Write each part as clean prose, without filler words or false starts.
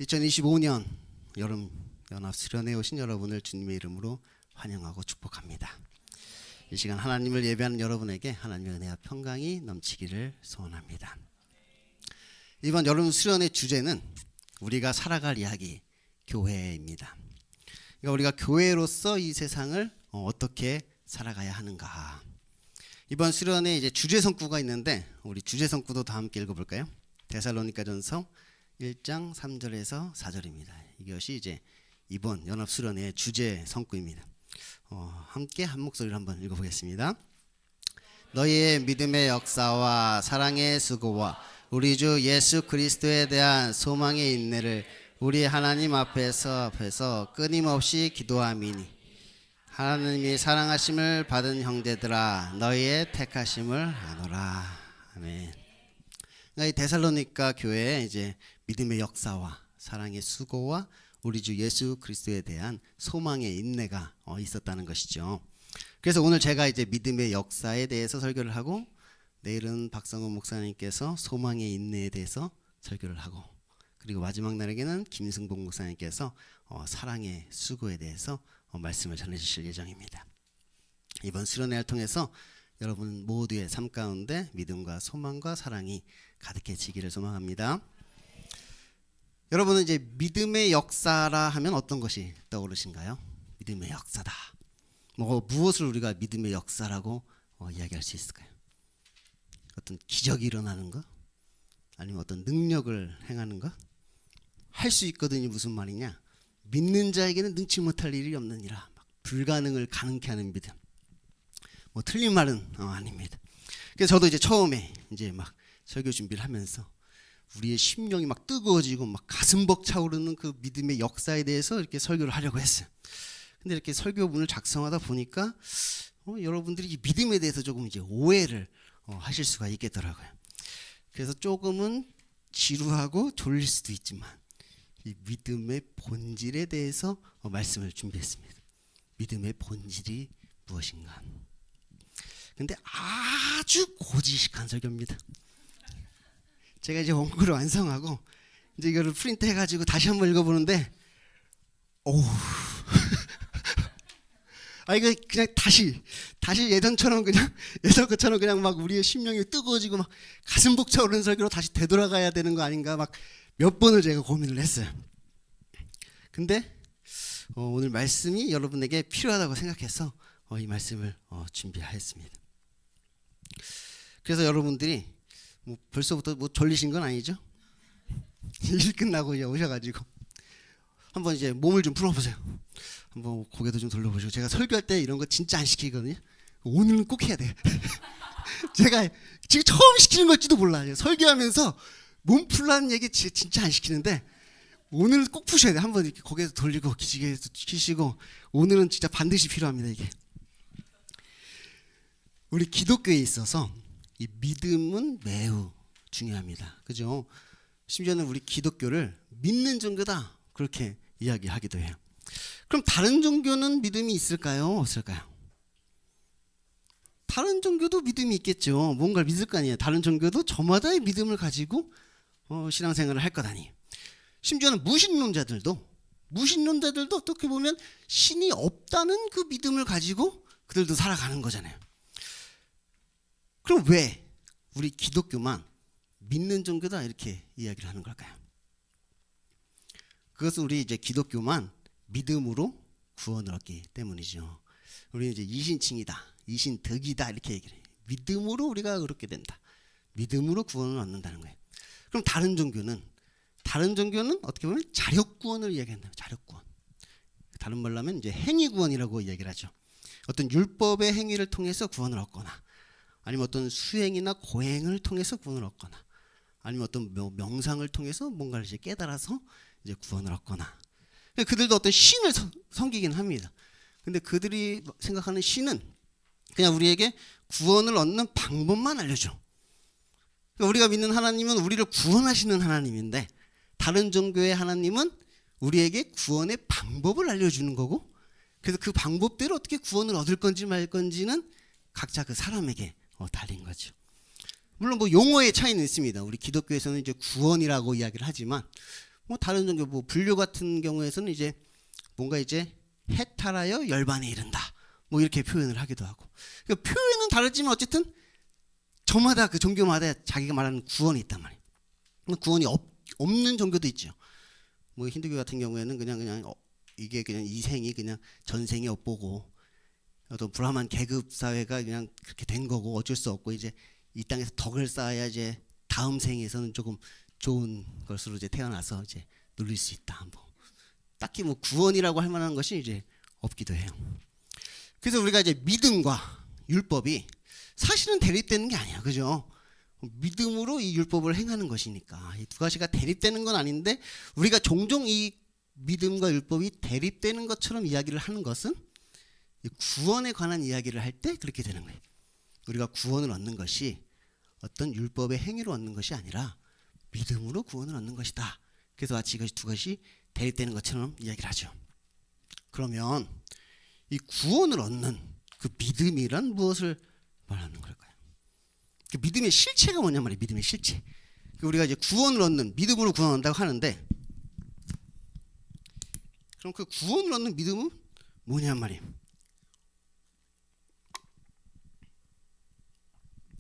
2025년 여름 연합 수련회 오신 여러분을 주님의 이름으로 환영하고 축복합니다. 이 시간 하나님을 예배하는 여러분에게 하나님의 은혜와 평강이 넘치기를 소원합니다. 이번 여름 수련회 주제는 우리가 살아갈 이야기, 교회입니다. 그러니까 우리가 교회로서 이 세상을 어떻게 살아가야 하는가. 이번 수련회 이제 주제 성구가 있는데 우리 주제 성구도 다 함께 읽어볼까요? 데살로니가전서 1장 3절에서 4절입니다. 이것이 이제 이번 연합 수련회의 주제 성구입니다. 함께 한 목소리로 한번 읽어보겠습니다. 너희의 믿음의 역사와 사랑의 수고와 우리 주 예수 그리스도에 대한 소망의 인내를 우리 하나님 앞에서 끊임없이 기도함이니 하나님이 사랑하심을 받은 형제들아 너희의 택하심을 아노라. 아멘. 그러니까 이 데살로니가 교회에 이제 믿음의 역사와 사랑의 수고와 우리 주 예수 그리스도에 대한 소망의 인내가 있었다는 것이죠. 그래서 오늘 제가 이제 믿음의 역사에 대해서 설교를 하고 내일은 박성훈 목사님께서 소망의 인내에 대해서 설교를 하고 그리고 마지막 날에게는 김승복 목사님께서 사랑의 수고에 대해서 말씀을 전해주실 예정입니다. 이번 수련회를 통해서 여러분 모두의 삶 가운데 믿음과 소망과 사랑이 가득해지기를 소망합니다. 여러분은 이제 믿음의 역사라 하면 어떤 것이 떠오르신가요? 믿음의 역사다. 무엇을 우리가 믿음의 역사라고 이야기할 수 있을까요? 어떤 기적이 일어나는 것? 아니면 어떤 능력을 행하는 것? 할 수 있거든요. 무슨 말이냐? 믿는 자에게는 능치 못할 일이 없느니라. 불가능을 가능케 하는 믿음. 틀린 말은 아닙니다. 그래서 저도 이제 처음에 이제 막 설교 준비를 하면서 우리의 심령이 막 뜨거워지고 막 가슴 벅차오르는 그 믿음의 역사에 대해서 이렇게 설교를 하려고 했어요. 근데 이렇게 설교문을 작성하다 보니까 여러분들이 이 믿음에 대해서 조금 이제 오해를 하실 수가 있겠더라고요. 그래서 조금은 지루하고 졸릴 수도 있지만 이 믿음의 본질에 대해서 말씀을 준비했습니다. 믿음의 본질이 무엇인가? 근데 아주 고지식한 설교입니다. 제가 이제 원고를 완성하고 이제 이거를 프린트 해가지고 다시 한번 읽어보는데 오우 이거 그냥 다시 예전 것처럼 그냥 막 우리의 심령이 뜨거워지고 막 가슴 벅차오르는 설교로 다시 되돌아가야 되는 거 아닌가 막 몇 번을 제가 고민을 했어요. 근데 오늘 말씀이 여러분에게 필요하다고 생각해서 이 말씀을 준비하였습니다. 그래서 여러분들이 벌써부터 졸리신 건 아니죠? 일 끝나고 이제 오셔가지고 한번 이제 몸을 좀 풀어보세요. 한번 고개도 좀 돌려보시고. 제가 설교할 때 이런 거 진짜 안 시키거든요. 오늘은 꼭 해야 돼요. 제가 지금 처음 시키는 걸지도 몰라요. 설교하면서 몸 풀라는 얘기 진짜 안 시키는데 오늘은 꼭 푸셔야 돼요. 한번 이렇게 고개도 돌리고 기지개도 키시고 오늘은 진짜 반드시 필요합니다. 이게 우리 기독교에 있어서 이 믿음은 매우 중요합니다. 그죠? 심지어는 우리 기독교를 믿는 종교다 그렇게 이야기하기도 해요. 그럼 다른 종교는 믿음이 있을까요? 없을까요? 다른 종교도 믿음이 있겠죠. 뭔가를 믿을 거 아니에요. 다른 종교도 저마다의 믿음을 가지고 신앙생활을 할 것 아니에요. 심지어는 무신론자들도 어떻게 보면 신이 없다는 그 믿음을 가지고 그들도 살아가는 거잖아요. 그럼 왜 우리 기독교만 믿는 종교다 이렇게 이야기를 하는 걸까요? 그것은 우리 이제 기독교만 믿음으로 구원을 얻기 때문이죠. 우리는 이제 이신칭이다, 이신덕이다 이렇게 얘기를 해요. 믿음으로 우리가 의롭게 된다. 믿음으로 구원을 얻는다는 거예요. 그럼 다른 종교는 어떻게 보면 자력구원을 이야기한다. 자력구원. 다른 말로 하면 이제 행위구원이라고 이야기를 하죠. 어떤 율법의 행위를 통해서 구원을 얻거나 아니면 어떤 수행이나 고행을 통해서 구원을 얻거나 아니면 어떤 명상을 통해서 뭔가를 이제 깨달아서 이제 구원을 얻거나 그들도 어떤 신을 섬기긴 합니다. 근데 그들이 생각하는 신은 그냥 우리에게 구원을 얻는 방법만 알려줘. 그러니까 우리가 믿는 하나님은 우리를 구원하시는 하나님인데 다른 종교의 하나님은 우리에게 구원의 방법을 알려주는 거고 그래서 그 방법대로 어떻게 구원을 얻을 건지 말 건지는 각자 그 사람에게 달린 거죠. 물론 용어의 차이는 있습니다. 우리 기독교에서는 이제 구원이라고 이야기를 하지만 뭐 다른 종교 뭐 불교 같은 경우에서는 이제 뭔가 이제 해탈하여 열반에 이른다. 뭐 이렇게 표현을 하기도 하고. 그러니까 표현은 다르지만 어쨌든 저마다 그 종교마다 자기가 말하는 구원이 있단 말이에요. 구원이 없는 종교도 있죠. 뭐 힌두교 같은 경우에는 그냥 이게 그냥 이 생이 그냥 전생이 엿보고 어떤 브라만 계급 사회가 그냥 그렇게 된 거고 어쩔 수 없고 이제 이 땅에서 덕을 쌓아야 이제 다음 생에서는 조금 좋은 것으로 이제 태어나서 이제 누릴 수 있다. 뭐 딱히 뭐 구원이라고 할 만한 것이 이제 없기도 해요. 그래서 우리가 이제 믿음과 율법이 사실은 대립되는 게 아니야, 그죠? 믿음으로 이 율법을 행하는 것이니까 이 두 가지가 대립되는 건 아닌데 우리가 종종 이 믿음과 율법이 대립되는 것처럼 이야기를 하는 것은 구원에 관한 이야기를 할 때 그렇게 되는 거예요. 우리가 구원을 얻는 것이 어떤 율법의 행위로 얻는 것이 아니라 믿음으로 구원을 얻는 것이다. 그래서 마치 이것이 두 것이 대립되는 것처럼 이야기를 하죠. 그러면 이 구원을 얻는 그 믿음이란 무엇을 말하는 걸까요? 그 믿음의 실체가 뭐냐 말이에요. 믿음의 실체. 우리가 이제 구원을 얻는 믿음으로 구원을 얻는다고 하는데 그럼 그 구원을 얻는 믿음은 뭐냐 말이에요.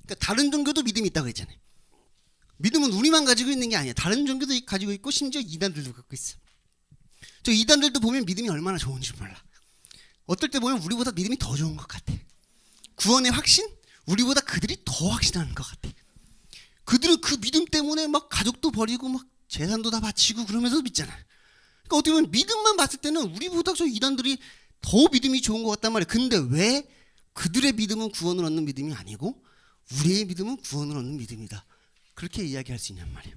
그러니까 다른 종교도 믿음이 있다고 했잖아요. 믿음은 우리만 가지고 있는 게 아니야. 다른 종교도 가지고 있고 심지어 이단들도 갖고 있어. 저 이단들도 보면 믿음이 얼마나 좋은지 몰라. 어떨 때 보면 우리보다 믿음이 더 좋은 것 같아. 구원의 확신? 우리보다 그들이 더 확신하는 것 같아. 그들은 그 믿음 때문에 막 가족도 버리고 막 재산도 다 바치고 그러면서 믿잖아. 그러니까 어떻게 보면 믿음만 봤을 때는 우리보다 저 이단들이 더 믿음이 좋은 것 같단 말이야. 근데 왜 그들의 믿음은 구원을 얻는 믿음이 아니고 우리의 믿음은 구원을 얻는 믿음이다. 그렇게 이야기할 수 있냔 말이에요.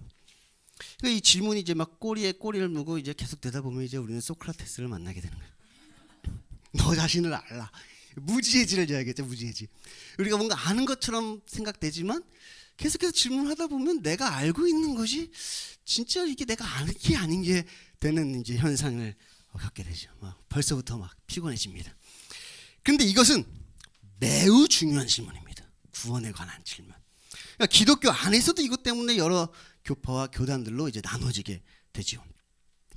그러니까 이 질문이 이제 막 꼬리에 꼬리를 물고 이제 계속 되다 보면 이제 우리는 소크라테스를 만나게 되는 거예요. 너 자신을 알라. 무지해지를 줘야겠죠. 무지해지. 우리가 뭔가 아는 것처럼 생각되지만 계속해서 질문하다 보면 내가 알고 있는 것이 진짜 이게 내가 아는 게 아닌 게 되는 이제 현상을 겪게 되죠. 벌써부터 막 피곤해집니다. 그런데 이것은 매우 중요한 질문입니다. 구원에 관한 질문. 그러니까 기독교 안에서도 이것 때문에 여러 교파와 교단들로 이제 나눠지게 되죠.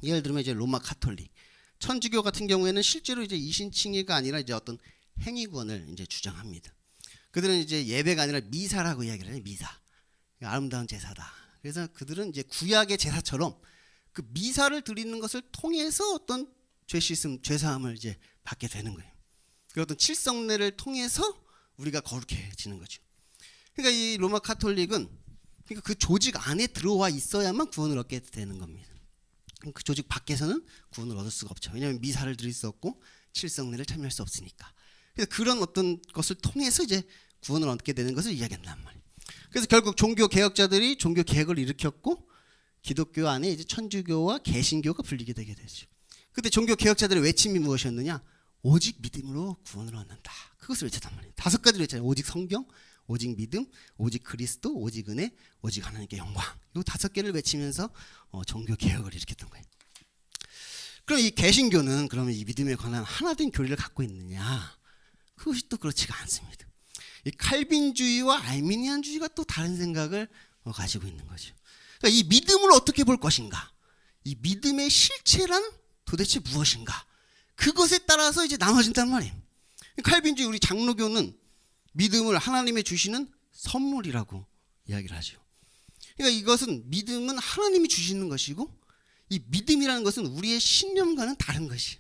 예를 들면 이제 로마 카톨릭, 천주교 같은 경우에는 실제로 이제 이신칭의가 아니라 이제 어떤 행위구원을 이제 주장합니다. 그들은 이제 예배가 아니라 미사라고 이야기를 해요. 미사. 아름다운 제사다. 그래서 그들은 이제 구약의 제사처럼 그 미사를 드리는 것을 통해서 어떤 죄 씻음, 죄 사함을 이제 받게 되는 거예요. 그 어떤 칠성례를 통해서 우리가 거룩해지는 거죠. 그러니까 이 로마 카톨릭은 그러니까 그 조직 안에 들어와 있어야만 구원을 얻게 되는 겁니다. 그 조직 밖에서는 구원을 얻을 수가 없죠. 왜냐하면 미사를 드릴 수 없고 칠성례를 참여할 수 없으니까. 그래서 그런 어떤 것을 통해서 이제 구원을 얻게 되는 것을 이야기한단 말이에요. 그래서 결국 종교 개혁자들이 종교 개혁을 일으켰고 기독교 안에 이제 천주교와 개신교가 분리게 되게 되죠. 그때 종교 개혁자들의 외침이 무엇이었느냐? 오직 믿음으로 구원을 얻는다. 그것을 외쳤단 말이에요. 5가지를 외쳤잖아요. 오직 성경, 오직 믿음, 오직 그리스도, 오직 은혜, 오직 하나님께 영광. 이 5개를 외치면서 종교 개혁을 일으켰던 거예요. 그럼 이 개신교는 그러면 이 믿음에 관한 하나된 교리를 갖고 있느냐? 그것이 또 그렇지가 않습니다. 이 칼빈주의와 알미니안주의가 또 다른 생각을 가지고 있는 거죠. 그러니까 이 믿음을 어떻게 볼 것인가? 이 믿음의 실체란 도대체 무엇인가? 그것에 따라서 이제 나눠진단 말이에요. 칼빈주의 우리 장로교는 믿음을 하나님이 주시는 선물이라고 이야기를 하죠. 그러니까 이것은 믿음은 하나님이 주시는 것이고 이 믿음이라는 것은 우리의 신념과는 다른 것이에요.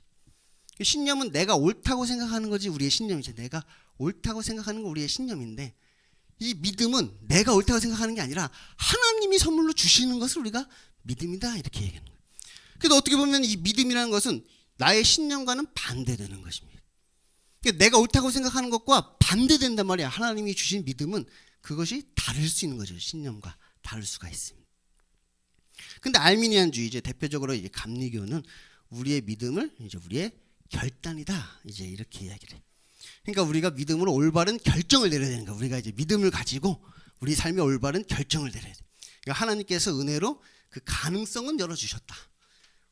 신념은 내가 옳다고 생각하는 거지 우리의 신념이죠. 내가 옳다고 생각하는 건 우리의 신념인데 이 믿음은 내가 옳다고 생각하는 게 아니라 하나님이 선물로 주시는 것을 우리가 믿음이다 이렇게 얘기하는 거예요. 그래서 어떻게 보면 이 믿음이라는 것은 나의 신념과는 반대되는 것입니다. 그러니까 내가 옳다고 생각하는 것과 반대된단 말이야. 하나님이 주신 믿음은 그것이 다를 수 있는 거죠. 신념과 다를 수가 있습니다. 근데 알미니안주의 이제 대표적으로 이제 감리교는 우리의 믿음을 이제 우리의 결단이다 이제 이렇게 이야기를 해요. 그러니까 우리가 믿음으로 올바른 결정을 내려야 되는 거야. 우리가 이제 믿음을 가지고 우리 삶의 올바른 결정을 내려야 돼. 그러니까 하나님께서 은혜로 그 가능성은 열어주셨다.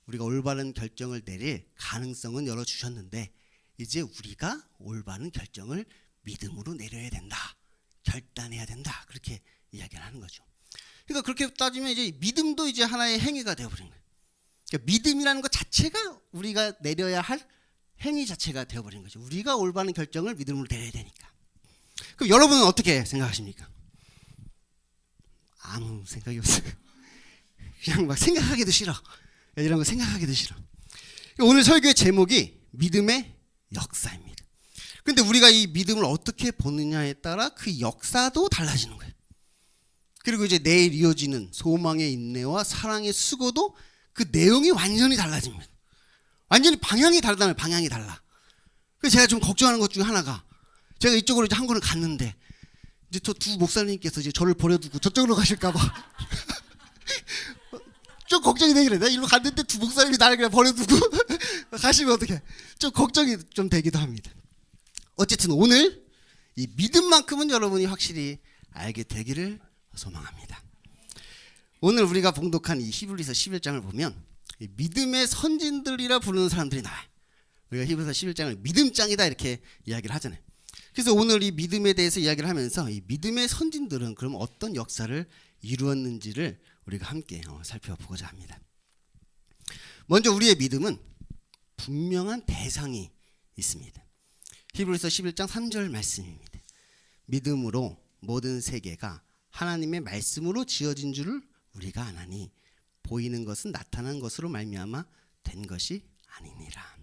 우리가 올바른 결정을 내릴 가능성은 열어주셨는데 이제 우리가 올바른 결정을 믿음으로 내려야 된다. 결단해야 된다. 그렇게 이야기를 하는 거죠. 그러니까 그렇게 따지면 이제 믿음도 이제 하나의 행위가 되어버린 거예요. 그러니까 믿음이라는 것 자체가 우리가 내려야 할 행위 자체가 되어버린 거죠. 우리가 올바른 결정을 믿음으로 내려야 되니까. 그럼 여러분은 어떻게 생각하십니까? 아무 생각이 없어요. 그냥 막 생각하기도 싫어. 이런 거 생각하기도 싫어. 오늘 설교의 제목이 믿음의 역사입니다. 근데 우리가 이 믿음을 어떻게 보느냐에 따라 그 역사도 달라지는 거예요. 그리고 이제 내일 이어지는 소망의 인내와 사랑의 수고도 그 내용이 완전히 달라집니다. 완전히 방향이 다르다면 방향이 달라. 그래서 제가 좀 걱정하는 것 중에 하나가, 제가 이쪽으로 이제 한 군을 갔는데 이제 저 두 목사님께서 이제 저를 버려두고 저쪽으로 가실까봐 좀 걱정이 되긴 해. 내가 이리로 갔는데 두 목사님이 나를 그냥 버려두고 가시면 어떡해. 좀 걱정이 좀 되기도 합니다. 어쨌든 오늘 이 믿음만큼은 여러분이 확실히 알게 되기를 소망합니다. 오늘 우리가 봉독한 이 히브리서 11장을 보면 이 믿음의 선진들이라 부르는 사람들이 나와요. 우리가 히브리서 11장을 믿음장이다 이렇게 이야기를 하잖아요. 그래서 오늘 이 믿음에 대해서 이야기를 하면서 이 믿음의 선진들은 그럼 어떤 역사를 이루었는지를 우리가 함께 살펴보고자 합니다. 먼저 우리의 믿음은 분명한 대상이 있습니다. 히브리서 11장 3절 말씀입니다. 믿음으로 모든 세계가 하나님의 말씀으로 지어진 줄을 우리가 아나니 보이는 것은 나타난 것으로 말미암아 된 것이 아니니라.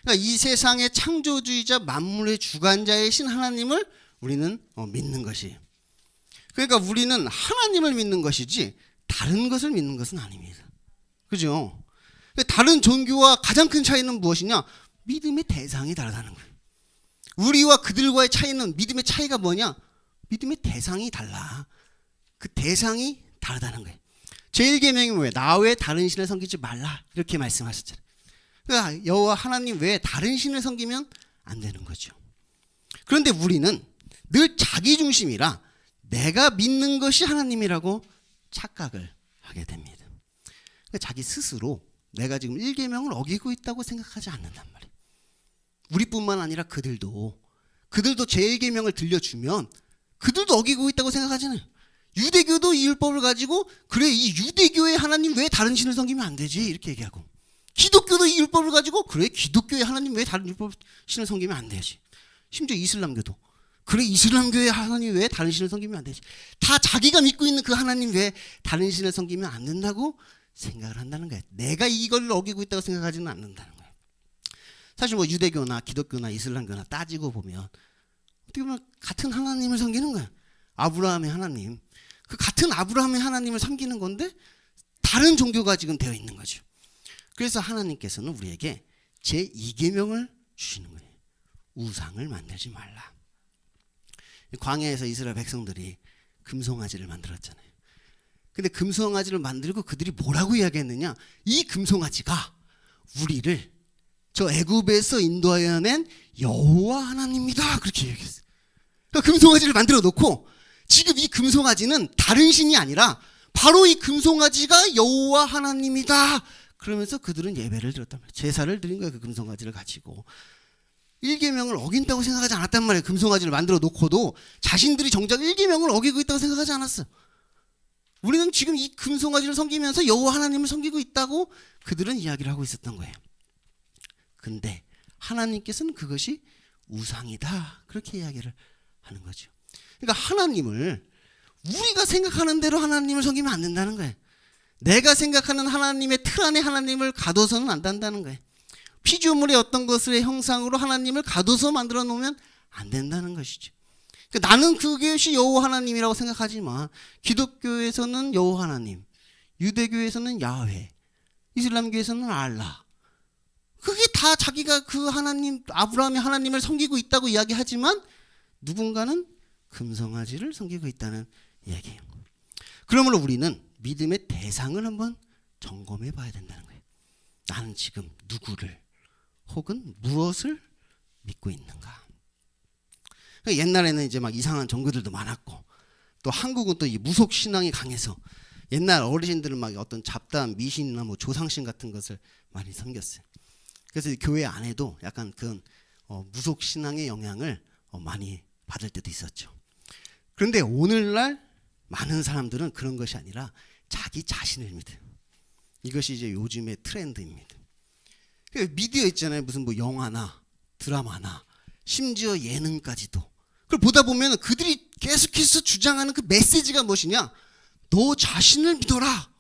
그러니까 이 세상의 창조주이자 만물의 주관자이신 하나님을 우리는 믿는 것이에요. 그러니까 우리는 하나님을 믿는 것이지 다른 것을 믿는 것은 아닙니다. 그죠? 다른 종교와 가장 큰 차이는 무엇이냐? 믿음의 대상이 다르다는 거예요. 우리와 그들과의 차이는, 믿음의 차이가 뭐냐? 믿음의 대상이 달라. 그 대상이 다르다는 거예요. 제1계명이 뭐예요? 나 외에 다른 신을 섬기지 말라 이렇게 말씀하셨잖아요. 그러니까 여호와 하나님 외에 다른 신을 섬기면 안 되는 거죠. 그런데 우리는 늘 자기 중심이라 내가 믿는 것이 하나님이라고 착각을 하게 됩니다. 그러니까 자기 스스로 내가 지금 1계명을 어기고 있다고 생각하지 않는단 말이에요. 우리뿐만 아니라 그들도 제1계명을 들려주면 그들도 어기고 있다고 생각하잖아요. 유대교도 이 율법을 가지고 그래 이 유대교의 하나님 왜 다른 신을 섬기면 안 되지 이렇게 얘기하고, 기독교도 이 율법을 가지고 그래 기독교의 하나님 왜 다른 율법 신을 섬기면 안 되지, 심지어 이슬람교도 그래 이슬람교의 하나님 왜 다른 신을 섬기면 안 되지, 다 자기가 믿고 있는 그 하나님 왜 다른 신을 섬기면 안 된다고 생각을 한다는 거예요. 내가 이걸 어기고 있다고 생각하지는 않는다는 거예요. 사실 뭐 유대교나 기독교나 이슬람교나 따지고 보면 어떻게 보면 같은 하나님을 섬기는 거예요. 아브라함의 하나님, 그 같은 아브라함의 하나님을 섬기는 건데 다른 종교가 지금 되어 있는 거죠. 그래서 하나님께서는 우리에게 제2계명을 주시는 거예요. 우상을 만들지 말라. 광야에서 이스라엘 백성들이 금송아지를 만들었잖아요. 근데 금송아지를 만들고 그들이 뭐라고 이야기했느냐? 이 금송아지가 우리를 저 애굽에서 인도하여 낸 여호와 하나님이다 그렇게 얘기했어요. 그러니까 금송아지를 만들어 놓고 지금 이 금송아지는 다른 신이 아니라 바로 이 금송아지가 여호와 하나님이다 그러면서 그들은 예배를 드렸단 말이에요. 제사를 드린 거예요. 그 금송아지를 가지고 1계명을 어긴다고 생각하지 않았단 말이에요. 금송아지를 만들어 놓고도 자신들이 정작 1계명을 어기고 있다고 생각하지 않았어요. 우리는 지금 이 금송아지를 섬기면서 여호와 하나님을 섬기고 있다고 그들은 이야기를 하고 있었던 거예요. 근데 하나님께서는 그것이 우상이다 그렇게 이야기를 하는 거죠. 그러니까 하나님을 우리가 생각하는 대로 하나님을 섬기면 안 된다는 거예요. 내가 생각하는 하나님의 틀 안에 하나님을 가둬서는 안 된다는 거예요. 피조물의 어떤 것의 형상으로 하나님을 가둬서 만들어 놓으면 안 된다는 것이죠. 그러니까 나는 그것이 여호와 하나님이라고 생각하지만 기독교에서는 여호와 하나님, 유대교에서는 야훼, 이슬람교에서는 알라, 그게 다 자기가 그 하나님, 아브라함의 하나님을 섬기고 있다고 이야기하지만 누군가는 금송아지를 섬기고 있다는 이야기예요. 그러므로 우리는 믿음의 대상을 한번 점검해 봐야 된다는 거예요. 나는 지금 누구를 혹은 무엇을 믿고 있는가. 옛날에는 이제 막 이상한 종교들도 많았고 또 한국은 또 이 무속 신앙이 강해서 옛날 어르신들은 막 어떤 잡다한 미신이나 뭐 조상신 같은 것을 많이 섬겼어요. 그래서 교회 안에도 약간 그런 무속 신앙의 영향을 많이 받을 때도 있었죠. 그런데 오늘날 많은 사람들은 그런 것이 아니라 자기 자신을 믿어요. 이것이 이제 요즘의 트렌드입니다. 미디어 있잖아요. 무슨 뭐 영화나 드라마나 심지어 예능까지도. 그걸 보다 보면 그들이 계속해서 주장하는 그 메시지가 무엇이냐? 너 자신을 믿어라.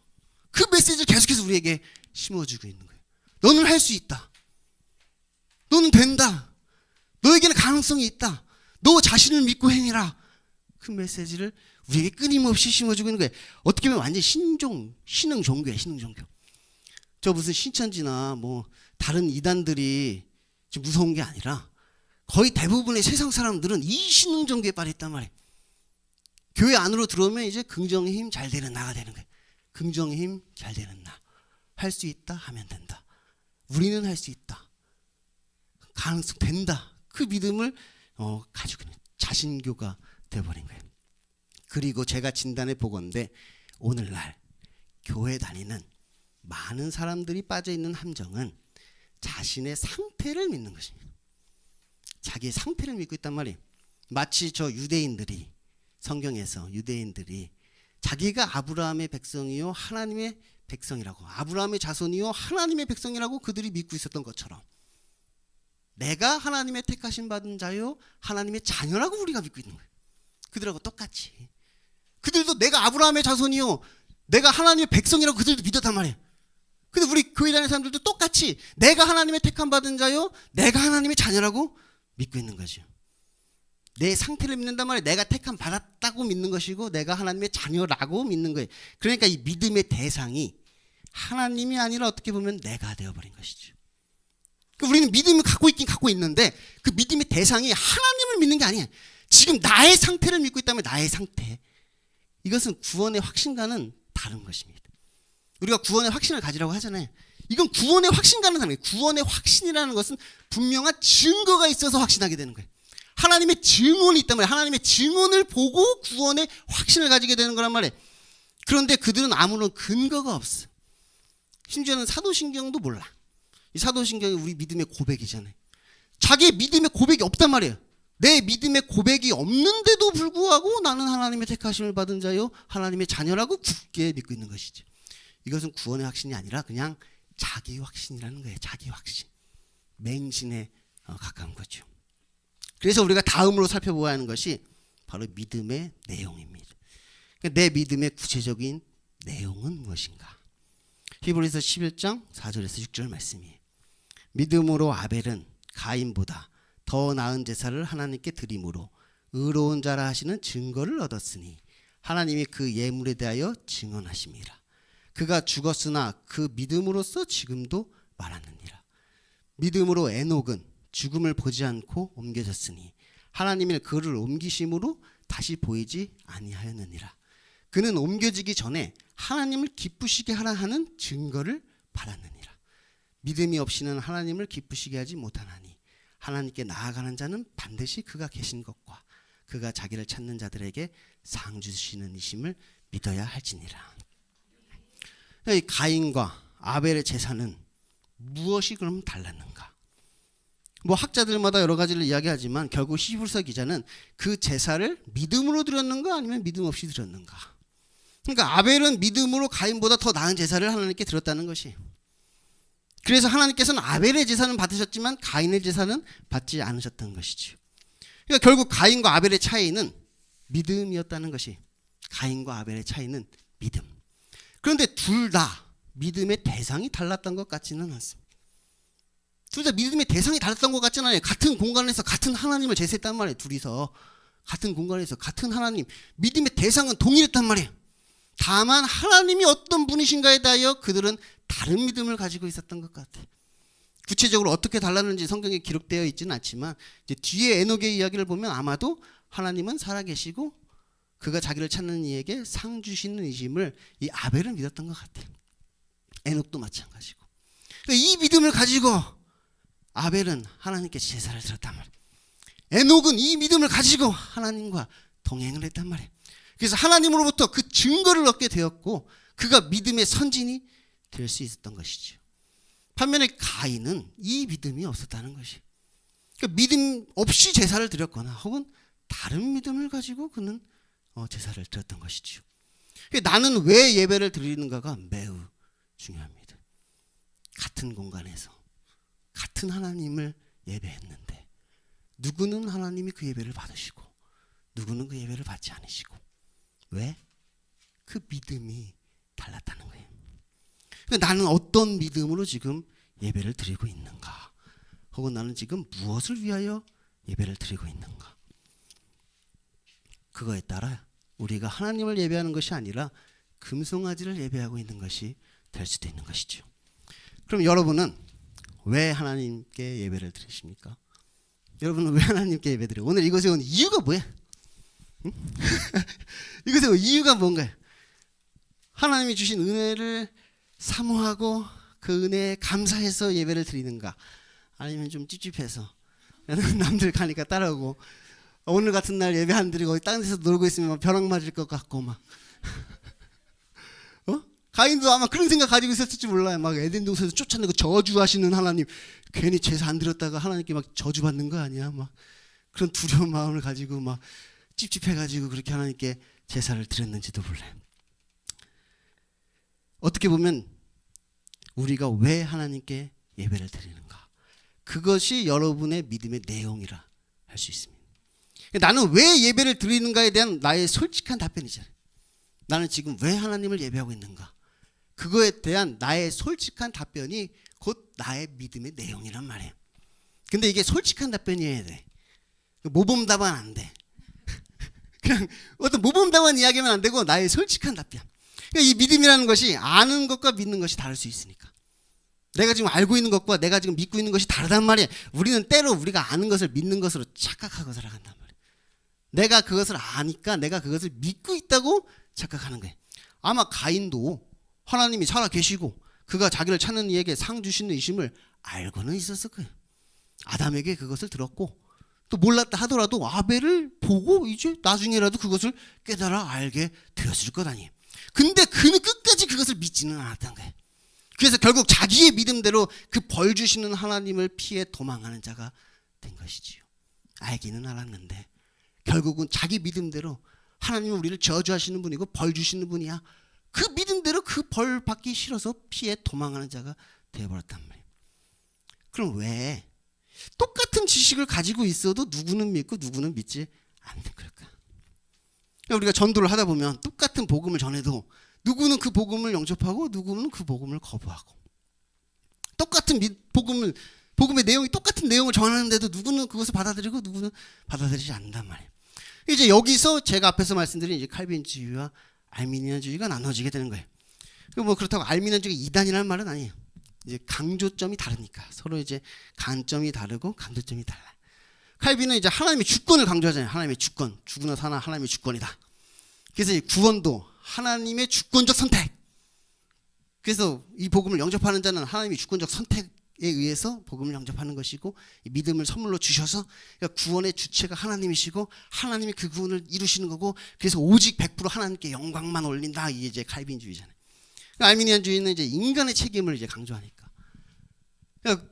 그 메시지를 계속해서 우리에게 심어주고 있는 거예요. 너는 할 수 있다. 너는 된다. 너에게는 가능성이 있다. 너 자신을 믿고 행해라. 그 메시지를 우리에게 끊임없이 심어주고 있는 거예요. 어떻게 보면 완전 신흥 종교예요. 신흥 종교. 저 무슨 신천지나 뭐 다른 이단들이 무서운 게 아니라 거의 대부분의 세상 사람들은 이 신흥 종교에 빠져있단 말이에요. 교회 안으로 들어오면 이제 긍정의 힘 잘 되는 나가 되는 거예요. 긍정의 힘 잘 되는 나. 할 수 있다 하면 된다. 우리는 할 수 있다. 가능성 된다. 그 믿음을 가지고 있는 자신교가 되어버린 거예요. 그리고 제가 진단해 보건대 오늘날 교회 다니는 많은 사람들이 빠져있는 함정은 자신의 상태를 믿는 것입니다. 자기의 상태를 믿고 있단 말이에요. 마치 저 유대인들이 성경에서 유대인들이 자기가 아브라함의 백성이요 하나님의 백성이라고, 아브라함의 자손이요 하나님의 백성이라고 그들이 믿고 있었던 것처럼 내가 하나님의 택하신 받은 자요 하나님의 자녀라고 우리가 믿고 있는 거예요. 그들하고 똑같이 그들도 내가 아브라함의 자손이요 내가 하나님의 백성이라고 그들도 믿었단 말이에요. 근데 우리 교회 다니는 사람들도 똑같이 내가 하나님의 택함 받은 자요 내가 하나님의 자녀라고 믿고 있는 거죠. 내 상태를 믿는단 말이에요. 내가 택함 받았다고 믿는 것이고 내가 하나님의 자녀라고 믿는 거예요. 그러니까 이 믿음의 대상이 하나님이 아니라 어떻게 보면 내가 되어버린 것이죠. 우리는 믿음을 갖고 있긴 갖고 있는데 그 믿음의 대상이 하나님을 믿는 게 아니에요. 지금 나의 상태를 믿고 있다면 나의 상태. 이것은 구원의 확신과는 다른 것입니다. 우리가 구원의 확신을 가지라고 하잖아요. 이건 구원의 확신과는 다른 거예요. 구원의 확신이라는 것은 분명한 증거가 있어서 확신하게 되는 거예요. 하나님의 증언이 있단 말이에요. 하나님의 증언을 보고 구원의 확신을 가지게 되는 거란 말이에요. 그런데 그들은 아무런 근거가 없어. 심지어는 사도신경도 몰라. 이 사도신경이 우리 믿음의 고백이잖아요. 자기의 믿음의 고백이 없단 말이에요. 내 믿음의 고백이 없는데도 불구하고 나는 하나님의 택하심을 받은 자요 하나님의 자녀라고 굳게 믿고 있는 것이죠. 이것은 구원의 확신이 아니라 그냥 자기 확신이라는 거예요. 자기 확신. 맹신에 가까운 거죠. 그래서 우리가 다음으로 살펴보아야 하는 것이 바로 믿음의 내용입니다. 그러니까 내 믿음의 구체적인 내용은 무엇인가? 히브리서 11장 4절에서 6절 말씀이에요. 믿음으로 아벨은 가인보다 더 나은 제사를 하나님께 드림으로 의로운 자라 하시는 증거를 얻었으니 하나님이 그 예물에 대하여 증언하심이라. 그가 죽었으나 그 믿음으로써 지금도 말하느니라. 믿음으로 에녹은 죽음을 보지 않고 옮겨졌으니 하나님이 그를 옮기심으로 다시 보이지 아니하였느니라. 그는 옮겨지기 전에 하나님을 기쁘시게 하라 하는 증거를 받았느니라. 믿음이 없이는 하나님을 기쁘시게 하지 못하나니 하나님께 나아가는 자는 반드시 그가 계신 것과 그가 자기를 찾는 자들에게 상 주시는 이심을 믿어야 할지니라. 이 가인과 아벨의 제사는 무엇이 그럼 달랐는가? 뭐 학자들마다 여러 가지를 이야기하지만 결국 히브리서 기자는 그 제사를 믿음으로 드렸는가 아니면 믿음 없이 드렸는가? 그러니까 아벨은 믿음으로 가인보다 더 나은 제사를 하나님께 드렸다는 것이. 그래서 하나님께서는 아벨의 제사는 받으셨지만 가인의 제사는 받지 않으셨던 것이죠. 그러니까 결국 가인과 아벨의 차이는 믿음이었다는 것이. 가인과 아벨의 차이는 믿음. 그런데 둘 다 믿음의 대상이 달랐던 것 같지는 않습니다. 둘 다 믿음의 대상이 달랐던 것 같지는 않아요. 같은 공간에서 같은 하나님을 제사했단 말이에요. 둘이서 같은 공간에서 같은 하나님, 믿음의 대상은 동일했단 말이에요. 다만 하나님이 어떤 분이신가에 대하여 그들은 다른 믿음을 가지고 있었던 것 같아요. 구체적으로 어떻게 달랐는지 성경에 기록되어 있지는 않지만 이제 뒤에 에녹의 이야기를 보면 아마도 하나님은 살아계시고 그가 자기를 찾는 이에게 상 주시는 이심을 이 아벨은 믿었던 것 같아요. 에녹도 마찬가지고. 이 믿음을 가지고 아벨은 하나님께 제사를 드렸단 말이에요. 에녹은 이 믿음을 가지고 하나님과 동행을 했단 말이에요. 그래서 하나님으로부터 그 증거를 얻게 되었고 그가 믿음의 선진이 될 수 있었던 것이죠. 반면에 가인은 이 믿음이 없었다는 것이. 그러니까 믿음 없이 제사를 드렸거나 혹은 다른 믿음을 가지고 그는 제사를 드렸던 것이죠. 나는 왜 예배를 드리는가가 매우 중요합니다. 같은 공간에서 같은 하나님을 예배했는데 누구는 하나님이 그 예배를 받으시고 누구는 그 예배를 받지 않으시고. 왜? 그 믿음이 달랐다는 거예요. 그러니까 나는 어떤 믿음으로 지금 예배를 드리고 있는가, 혹은 나는 지금 무엇을 위하여 예배를 드리고 있는가. 그거에 따라 우리가 하나님을 예배하는 것이 아니라 금송아지를 예배하고 있는 것이 될 수도 있는 것이죠. 그럼 여러분은 왜 하나님께 예배를 드리십니까? 여러분은 왜 하나님께 예배 드려요? 오늘 이곳에 온 이유가 뭐야? 응? 이곳에 온 이유가 뭔가요? 하나님이 주신 은혜를 사모하고 그 은혜에 감사해서 예배를 드리는가? 아니면 좀 찝찝해서 남들 가니까 따라오고, 오늘 같은 날 예배 안 드리고 다른 데서 놀고 있으면 막 벼락 맞을 것 같고 막 가인도 아마 그런 생각 가지고 있었을지 몰라요. 막 에덴 동산에서 쫓아내고 저주하시는 하나님, 괜히 제사 안 드렸다가 하나님께 막 저주받는 거 아니야? 막 그런 두려운 마음을 가지고 막 찝찝해가지고 그렇게 하나님께 제사를 드렸는지도 몰라요. 어떻게 보면 우리가 왜 하나님께 예배를 드리는가, 그것이 여러분의 믿음의 내용이라 할 수 있습니다. 나는 왜 예배를 드리는가에 대한 나의 솔직한 답변이잖아요. 나는 지금 왜 하나님을 예배하고 있는가, 그거에 대한 나의 솔직한 답변이 곧 나의 믿음의 내용이란 말이에요. 근데 이게 솔직한 답변이어야 돼. 모범답안 안 돼. 그냥 어떤 모범답안 이야기하면 안 되고 나의 솔직한 답변. 그러니까 이 믿음이라는 것이 아는 것과 믿는 것이 다를 수 있으니까. 내가 지금 알고 있는 것과 내가 지금 믿고 있는 것이 다르단 말이에요. 우리는 때로 우리가 아는 것을 믿는 것으로 착각하고 살아간단 말이에요. 내가 그것을 아니까 내가 그것을 믿고 있다고 착각하는 거예요. 아마 가인도 하나님이 살아 계시고 그가 자기를 찾는 이에게 상 주시는 이심을 알고는 있었을 거예요. 아담에게 그것을 들었고, 또 몰랐다 하더라도 아벨을 보고 이제 나중에라도 그것을 깨달아 알게 되었을 것 아니에요. 근데 그는 끝까지 그것을 믿지는 않았던 거예요. 그래서 결국 자기의 믿음대로 그 벌 주시는 하나님을 피해 도망하는 자가 된 것이지요. 알기는 알았는데 결국은 자기 믿음대로 하나님은 우리를 저주하시는 분이고 벌 주시는 분이야, 그 믿음대로 그 벌 받기 싫어서 피해 도망하는 자가 되어버렸단 말이에요. 그럼 왜 똑같은 지식을 가지고 있어도 누구는 믿고 누구는 믿지 않는 걸까? 우리가 전도를 하다 보면 똑같은 복음을 전해도 누구는 그 복음을 영접하고 누구는 그 복음을 거부하고, 똑같은 복음의 내용이 똑같은 내용을 전하는데도 누구는 그것을 받아들이고 누구는 받아들이지 않는단 말이에요. 이제 여기서 제가 앞에서 말씀드린 이제 칼빈주의와 알미니안주의가 나눠지게 되는 거예요. 뭐 그렇다고 알미니안주의가 이단이라는 말은 아니에요. 이제 강조점이 다르니까 서로 이제 관점이 다르고 강조점이 달라. 칼빈은 이제 하나님의 주권을 강조하잖아요. 하나님의 주권, 죽으나 사나 하나님의 주권이다. 그래서 이 구원도 하나님의 주권적 선택. 그래서 이 복음을 영접하는 자는 하나님의 주권적 선택에 의해서 복음을 영접하는 것이고, 이 믿음을 선물로 주셔서 그러니까 구원의 주체가 하나님이시고 하나님이 그 구원을 이루시는 거고, 그래서 오직 100% 하나님께 영광만 올린다. 이게 이제 칼빈주의잖아요. 알미니안주의는 이제 인간의 책임을 이제 강조하니까. 그러니까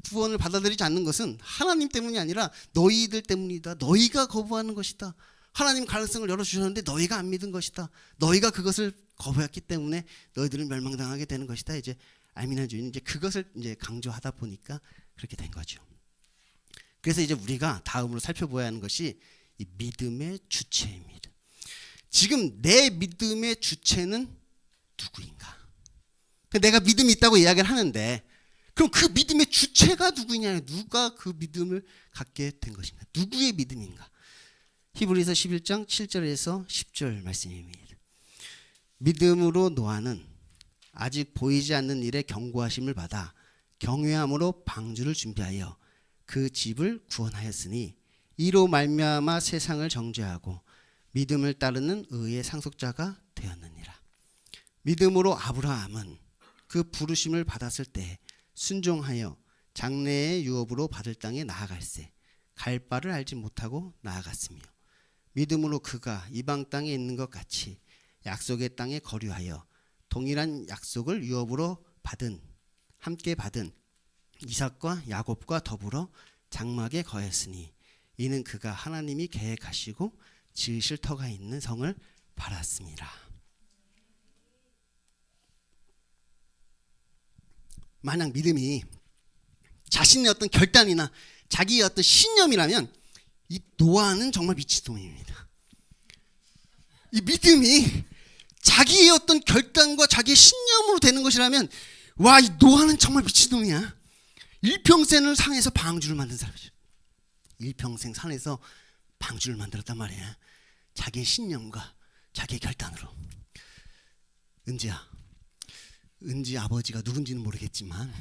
구원을 받아들이지 않는 것은 하나님 때문이 아니라 너희들 때문이다. 너희가 거부하는 것이다. 하나님 가능성을 열어주셨는데 너희가 안 믿은 것이다. 너희가 그것을 거부했기 때문에 너희들은 멸망당하게 되는 것이다. 이제 알미니안주의는 이제 그것을 이제 강조하다 보니까 그렇게 된 거죠. 그래서 이제 우리가 다음으로 살펴봐야 하는 것이 이 믿음의 주체입니다. 지금 내 믿음의 주체는 누구인가? 내가 믿음이 있다고 이야기를 하는데 그럼 그 믿음의 주체가 누구냐? 누가 그 믿음을 갖게 된 것인가? 누구의 믿음인가? 히브리서 11장 7절에서 10절 말씀입니다. 믿음으로 노아는 아직 보이지 않는 일에 경고하심을 받아 경외함으로 방주를 준비하여 그 집을 구원하였으니 이로 말미암아 세상을 정죄하고 믿음을 따르는 의의 상속자가 되었느니라. 믿음으로 아브라함은 그 부르심을 받았을 때 순종하여 장래의 유업으로 받을 땅에 나아갈새 갈 바를 알지 못하고 나아갔으며, 믿음으로 그가 이방 땅에 있는 것 같이 약속의 땅에 거류하여 동일한 약속을 유업으로 함께 받은 이삭과 야곱과 더불어 장막에 거했으니 이는 그가 하나님이 계획하시고 지으실 터가 있는 성을 바랐습니다. 만약 믿음이 자신의 어떤 결단이나 자기의 어떤 신념이라면 이 노아는 정말 미친놈입니다. 이 믿음이 자기의 어떤 결단과 자기의 신념으로 되는 것이라면 와, 이 노아는 정말 미친놈이야. 일평생을 산에서 방주를 만든 사람이죠. 일평생 산에서 방주를 만들었단 말이야. 자기의 신념과 자기의 결단으로. 은지야, 은지 아버지가 누군지는 모르겠지만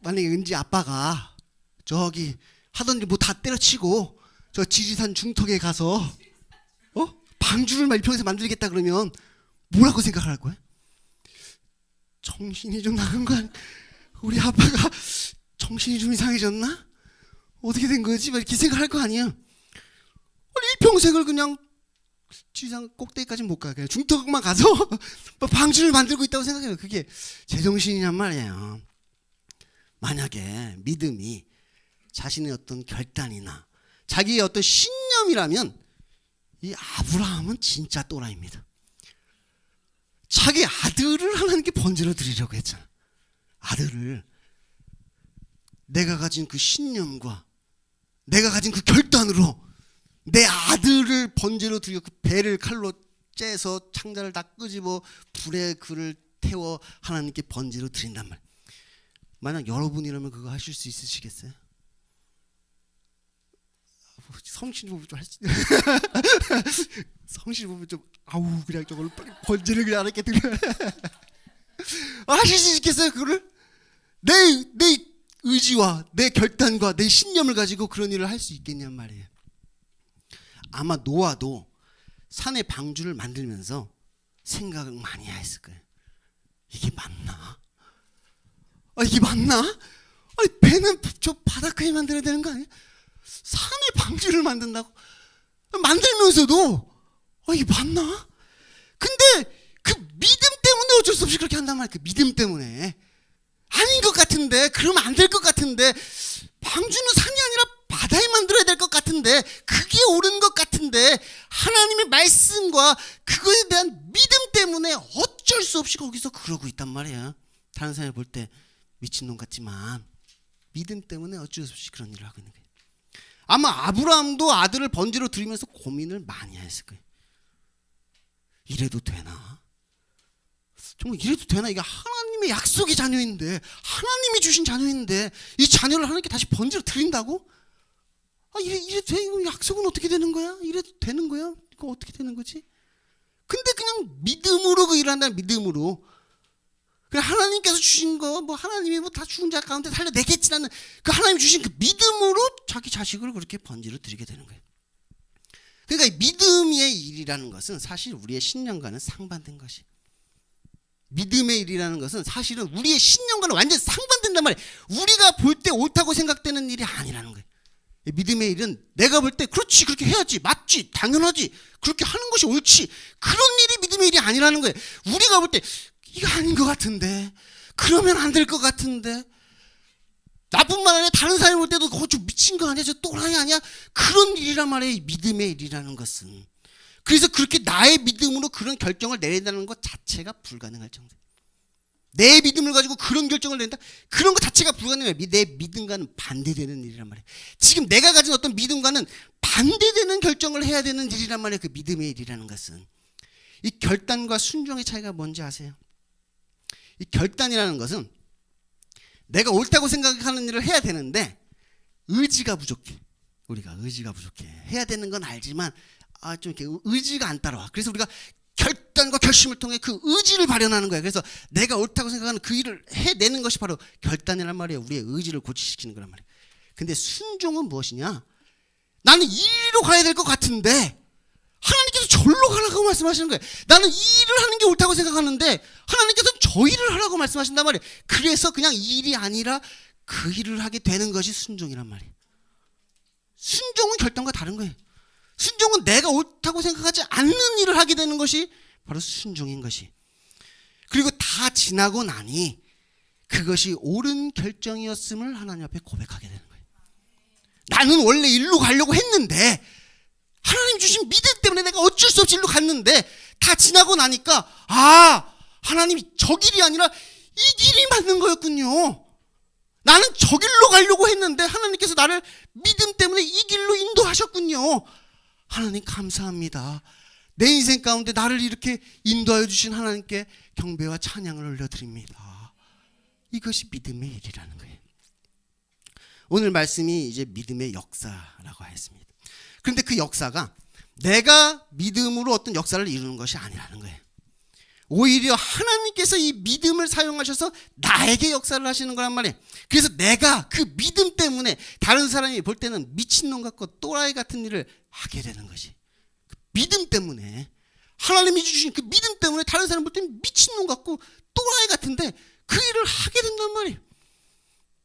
만약에 은지 아빠가 저기 하던 일 뭐 다 때려치고 저 지리산 중턱에 가서 방주를 막 일평생 만들겠다 그러면 뭐라고 생각할 거야? 정신이 좀 나간 거 아니야? 우리 아빠가 정신이 좀 이상해졌나? 어떻게 된 거지? 막 이렇게 생각할 거 아니야? 일평생을 그냥 지상 꼭대기까지 못 가. 그냥 중턱만 가서 방주를 만들고 있다고 생각해요. 그게 제정신이란 말이에요. 만약에 믿음이 자신의 어떤 결단이나 자기의 어떤 신념이라면 이 아브라함은 진짜 또라이입니다. 자기 아들을 하나님께 번제로 드리려고 했잖아. 아들을 내가 가진 그 신념과 내가 가진 그 결단으로 내 아들을 번제로 드리고 그 배를 칼로 째서 창자를 다 끄집어 불에 그를 태워 하나님께 번제로 드린단 말이야. 만약 여러분이라면 그거 하실 수 있으시겠어요? 성실부부 좀 하시. 성실부부 좀 아우 그냥 저걸 번제를 그냥 이렇게 드려. 하실 수 있겠어요 그거를? 내 의지와 내 결단과 내 신념을 가지고 그런 일을 할 수 있겠냔 말이에요. 아마 노아도 산에 방주를 만들면서 생각을 많이 했을 거예요. 이게 맞나? 이게 맞나? 아니 배는 저 바닷가에 만들어야 되는 거 아니야? 산에 방주를 만든다고? 만들면서도 이게 맞나? 근데 그 믿음 때문에 어쩔 수 없이 그렇게 한단 말이야. 그 믿음 때문에 아닌 것 같은데, 그러면 안 될 것 같은데, 방주는 산이 아니라 바다에 만들어야 될 것 같은데, 그게 옳은 것 같은데, 하나님의 말씀과 그거에 대한 믿음 때문에 어쩔 수 없이 거기서 그러고 있단 말이야. 다른 사람이 볼 때 미친놈 같지만 믿음 때문에 어쩔 수 없이 그런 일을 하고 있는 거예요. 아마 아브라함도 아들을 번제로 드리면서 고민을 많이 했을 거예요. 이래도 되나? 정말 이래도 되나? 이게 하나님의 약속의 자녀인데, 하나님이 주신 자녀인데 이 자녀를 하나님께 다시 번제로 드린다고? 이래도 돼? 이거 약속은 어떻게 되는 거야? 이래도 되는 거야? 이거 어떻게 되는 거지? 근데 그냥 믿음으로 그 일을 한다. 믿음으로 그냥 하나님께서 주신 거, 뭐 하나님이 뭐 다 죽은 자 가운데 살려내겠지라는 그 하나님 주신 그 믿음으로 자기 자식을 그렇게 번제로 드리게 되는 거예요. 그러니까 이 믿음의 일이라는 것은 사실 우리의 신념과는 상반된 것이. 믿음의 일이라는 것은 사실은 우리의 신념과는 완전히 상반된단 말이에요. 우리가 볼 때 옳다고 생각되는 일이 아니라는 거예요. 믿음의 일은 내가 볼 때 그렇지, 그렇게 해야지, 맞지, 당연하지, 그렇게 하는 것이 옳지, 그런 일이 믿음의 일이 아니라는 거예요. 우리가 볼 때 이거 아닌 것 같은데, 그러면 안 될 것 같은데, 나뿐만 아니라 다른 사람이 볼 때도 저 미친 거 아니야, 저 또라이 아니야, 그런 일이란 말이에요. 믿음의 일이라는 것은. 그래서 그렇게 나의 믿음으로 그런 결정을 내린다는 것 자체가 불가능할 정도. 내 믿음을 가지고 그런 결정을 낸다? 그런 것 자체가 불가능해요. 내 믿음과는 반대되는 일이란 말이에요. 지금 내가 가진 어떤 믿음과는 반대되는 결정을 해야 되는 일이란 말이에요. 그 믿음의 일이라는 것은. 이 결단과 순종의 차이가 뭔지 아세요? 이 결단이라는 것은 내가 옳다고 생각하는 일을 해야 되는데 의지가 부족해. 우리가 의지가 부족해. 해야 되는 건 알지만 좀 이렇게 의지가 안 따라와. 그래서 우리가 결단과 결심을 통해 그 의지를 발현하는 거야. 그래서 내가 옳다고 생각하는 그 일을 해내는 것이 바로 결단이란 말이에요. 우리의 의지를 고취시키는 거란 말이에요. 근데 순종은 무엇이냐? 나는 이리로 가야 될 것 같은데 하나님께서 절로 가라고 말씀하시는 거예요. 나는 이 일을 하는 게 옳다고 생각하는데 하나님께서는 저 일을 하라고 말씀하신단 말이에요. 그래서 그냥 이 일이 아니라 그 일을 하게 되는 것이 순종이란 말이에요. 순종은 결단과 다른 거예요. 순종은 내가 옳다고 생각하지 않는 일을 하게 되는 것이 바로 순종인 것이. 그리고 다 지나고 나니 그것이 옳은 결정이었음을 하나님 앞에 고백하게 되는 거예요. 나는 원래 일로 가려고 했는데 하나님 주신 믿음 때문에 내가 어쩔 수 없이 일로 갔는데 다 지나고 나니까 하나님이 저 길이 아니라 이 길이 맞는 거였군요. 나는 저 길로 가려고 했는데 하나님께서 나를 믿음 때문에 이 길로 인도하셨군요. 하나님 감사합니다. 내 인생 가운데 나를 이렇게 인도하여 주신 하나님께 경배와 찬양을 올려드립니다. 이것이 믿음의 일이라는 거예요. 오늘 말씀이 이제 믿음의 역사라고 했습니다. 그런데 그 역사가 내가 믿음으로 어떤 역사를 이루는 것이 아니라는 거예요. 오히려 하나님께서 이 믿음을 사용하셔서 나에게 역사를 하시는 거란 말이에요. 그래서 내가 그 믿음 때문에 다른 사람이 볼 때는 미친놈 같고 또라이 같은 일을 하게 되는 것이, 그 믿음 때문에, 하나님이 주신 그 믿음 때문에 다른 사람 볼 때는 미친놈 같고 또라이 같은데 그 일을 하게 된단 말이에요.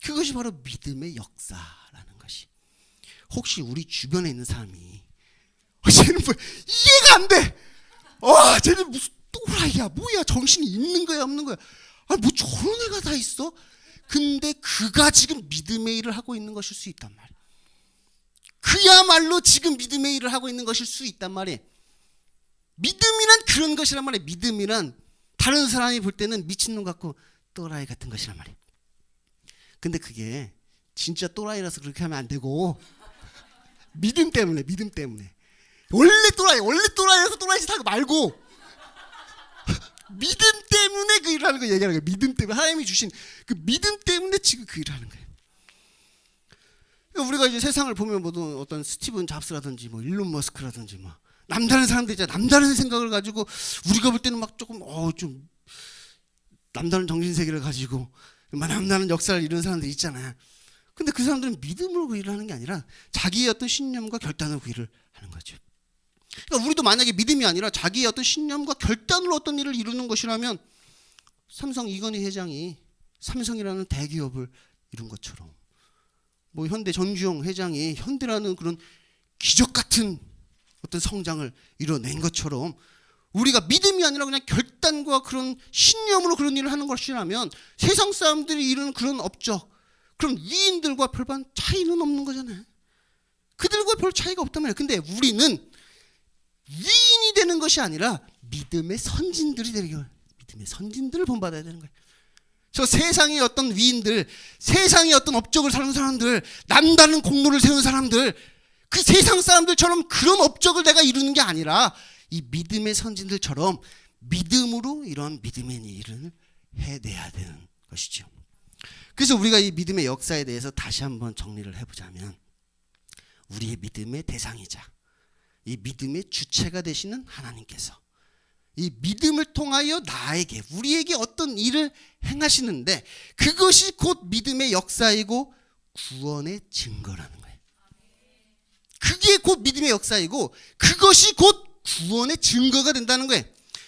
그것이 바로 믿음의 역사라는 것이. 혹시 우리 주변에 있는 사람이 쟤는 뭐 이해가 안 돼. 쟤는 무슨 또라이야, 뭐야, 정신이 있는 거야 없는 거야, 뭐 저런 애가 다 있어? 근데 그가 지금 믿음의 일을 하고 있는 것일 수 있단 말이야. 그야말로 지금 믿음의 일을 하고 있는 것일 수 있단 말이야. 믿음이란 그런 것이란 말이야. 믿음이란 다른 사람이 볼 때는 미친놈 같고 또라이 같은 것이란 말이야. 근데 그게 진짜 또라이라서 그렇게 하면 안 되고, 믿음 때문에 원래 또라이라서 또라이짓 하고 말고 믿음 때문에 그 일을 하는 거 얘기하는 거예요. 믿음 때문에, 하나님이 주신 그 믿음 때문에 지금 그 일을 하는 거예요. 우리가 이제 세상을 보면 뭐 어떤 스티븐 잡스라든지 뭐 일론 머스크라든지 뭐 남다른 사람들 있잖아요. 남다른 생각을 가지고 우리가 볼 때는 막 조금 좀 남다른 정신세계를 가지고 남다른 역사를 이루는 사람들 있잖아요. 근데 그 사람들은 믿음으로 그 일을 하는 게 아니라 자기의 어떤 신념과 결단으로 그 일을 하는 거죠. 그러니까 우리도 만약에 믿음이 아니라 자기의 어떤 신념과 결단으로 어떤 일을 이루는 것이라면, 삼성 이건희 회장이 삼성이라는 대기업을 이룬 것처럼, 뭐 현대 전주영 회장이 현대라는 그런 기적 같은 어떤 성장을 이뤄낸 것처럼, 우리가 믿음이 아니라 그냥 결단과 그런 신념으로 그런 일을 하는 것이라면 세상 사람들이 이루는 그런 업적, 그런 위인들과 별반 차이는 없는 거잖아요. 그들과 별 차이가 없단 말이에요. 근데 우리는 위인이 되는 것이 아니라 믿음의 선진들이 되는 거예요. 믿음의 선진들을 본받아야 되는 거예요. 저 세상의 어떤 위인들, 세상의 어떤 업적을 사는 사람들, 남다른 공로를 세운 사람들, 그 세상 사람들처럼 그런 업적을 내가 이루는 게 아니라 이 믿음의 선진들처럼 믿음으로 이런 믿음의 일을 해내야 되는 것이죠. 그래서 우리가 이 믿음의 역사에 대해서 다시 한번 정리를 해보자면, 우리의 믿음의 대상이자 이 믿음의 주체가 되시는 하나님께서 이 믿음을 통하여 나에게, 우리에게 어떤 일을 행하시는데, 그것이 곧 믿음의 역사이고 구원의 증거라는 거예요. 그게 곧 믿음의 역사이고 그것이 곧 구원의 증거가 된다는 거예요.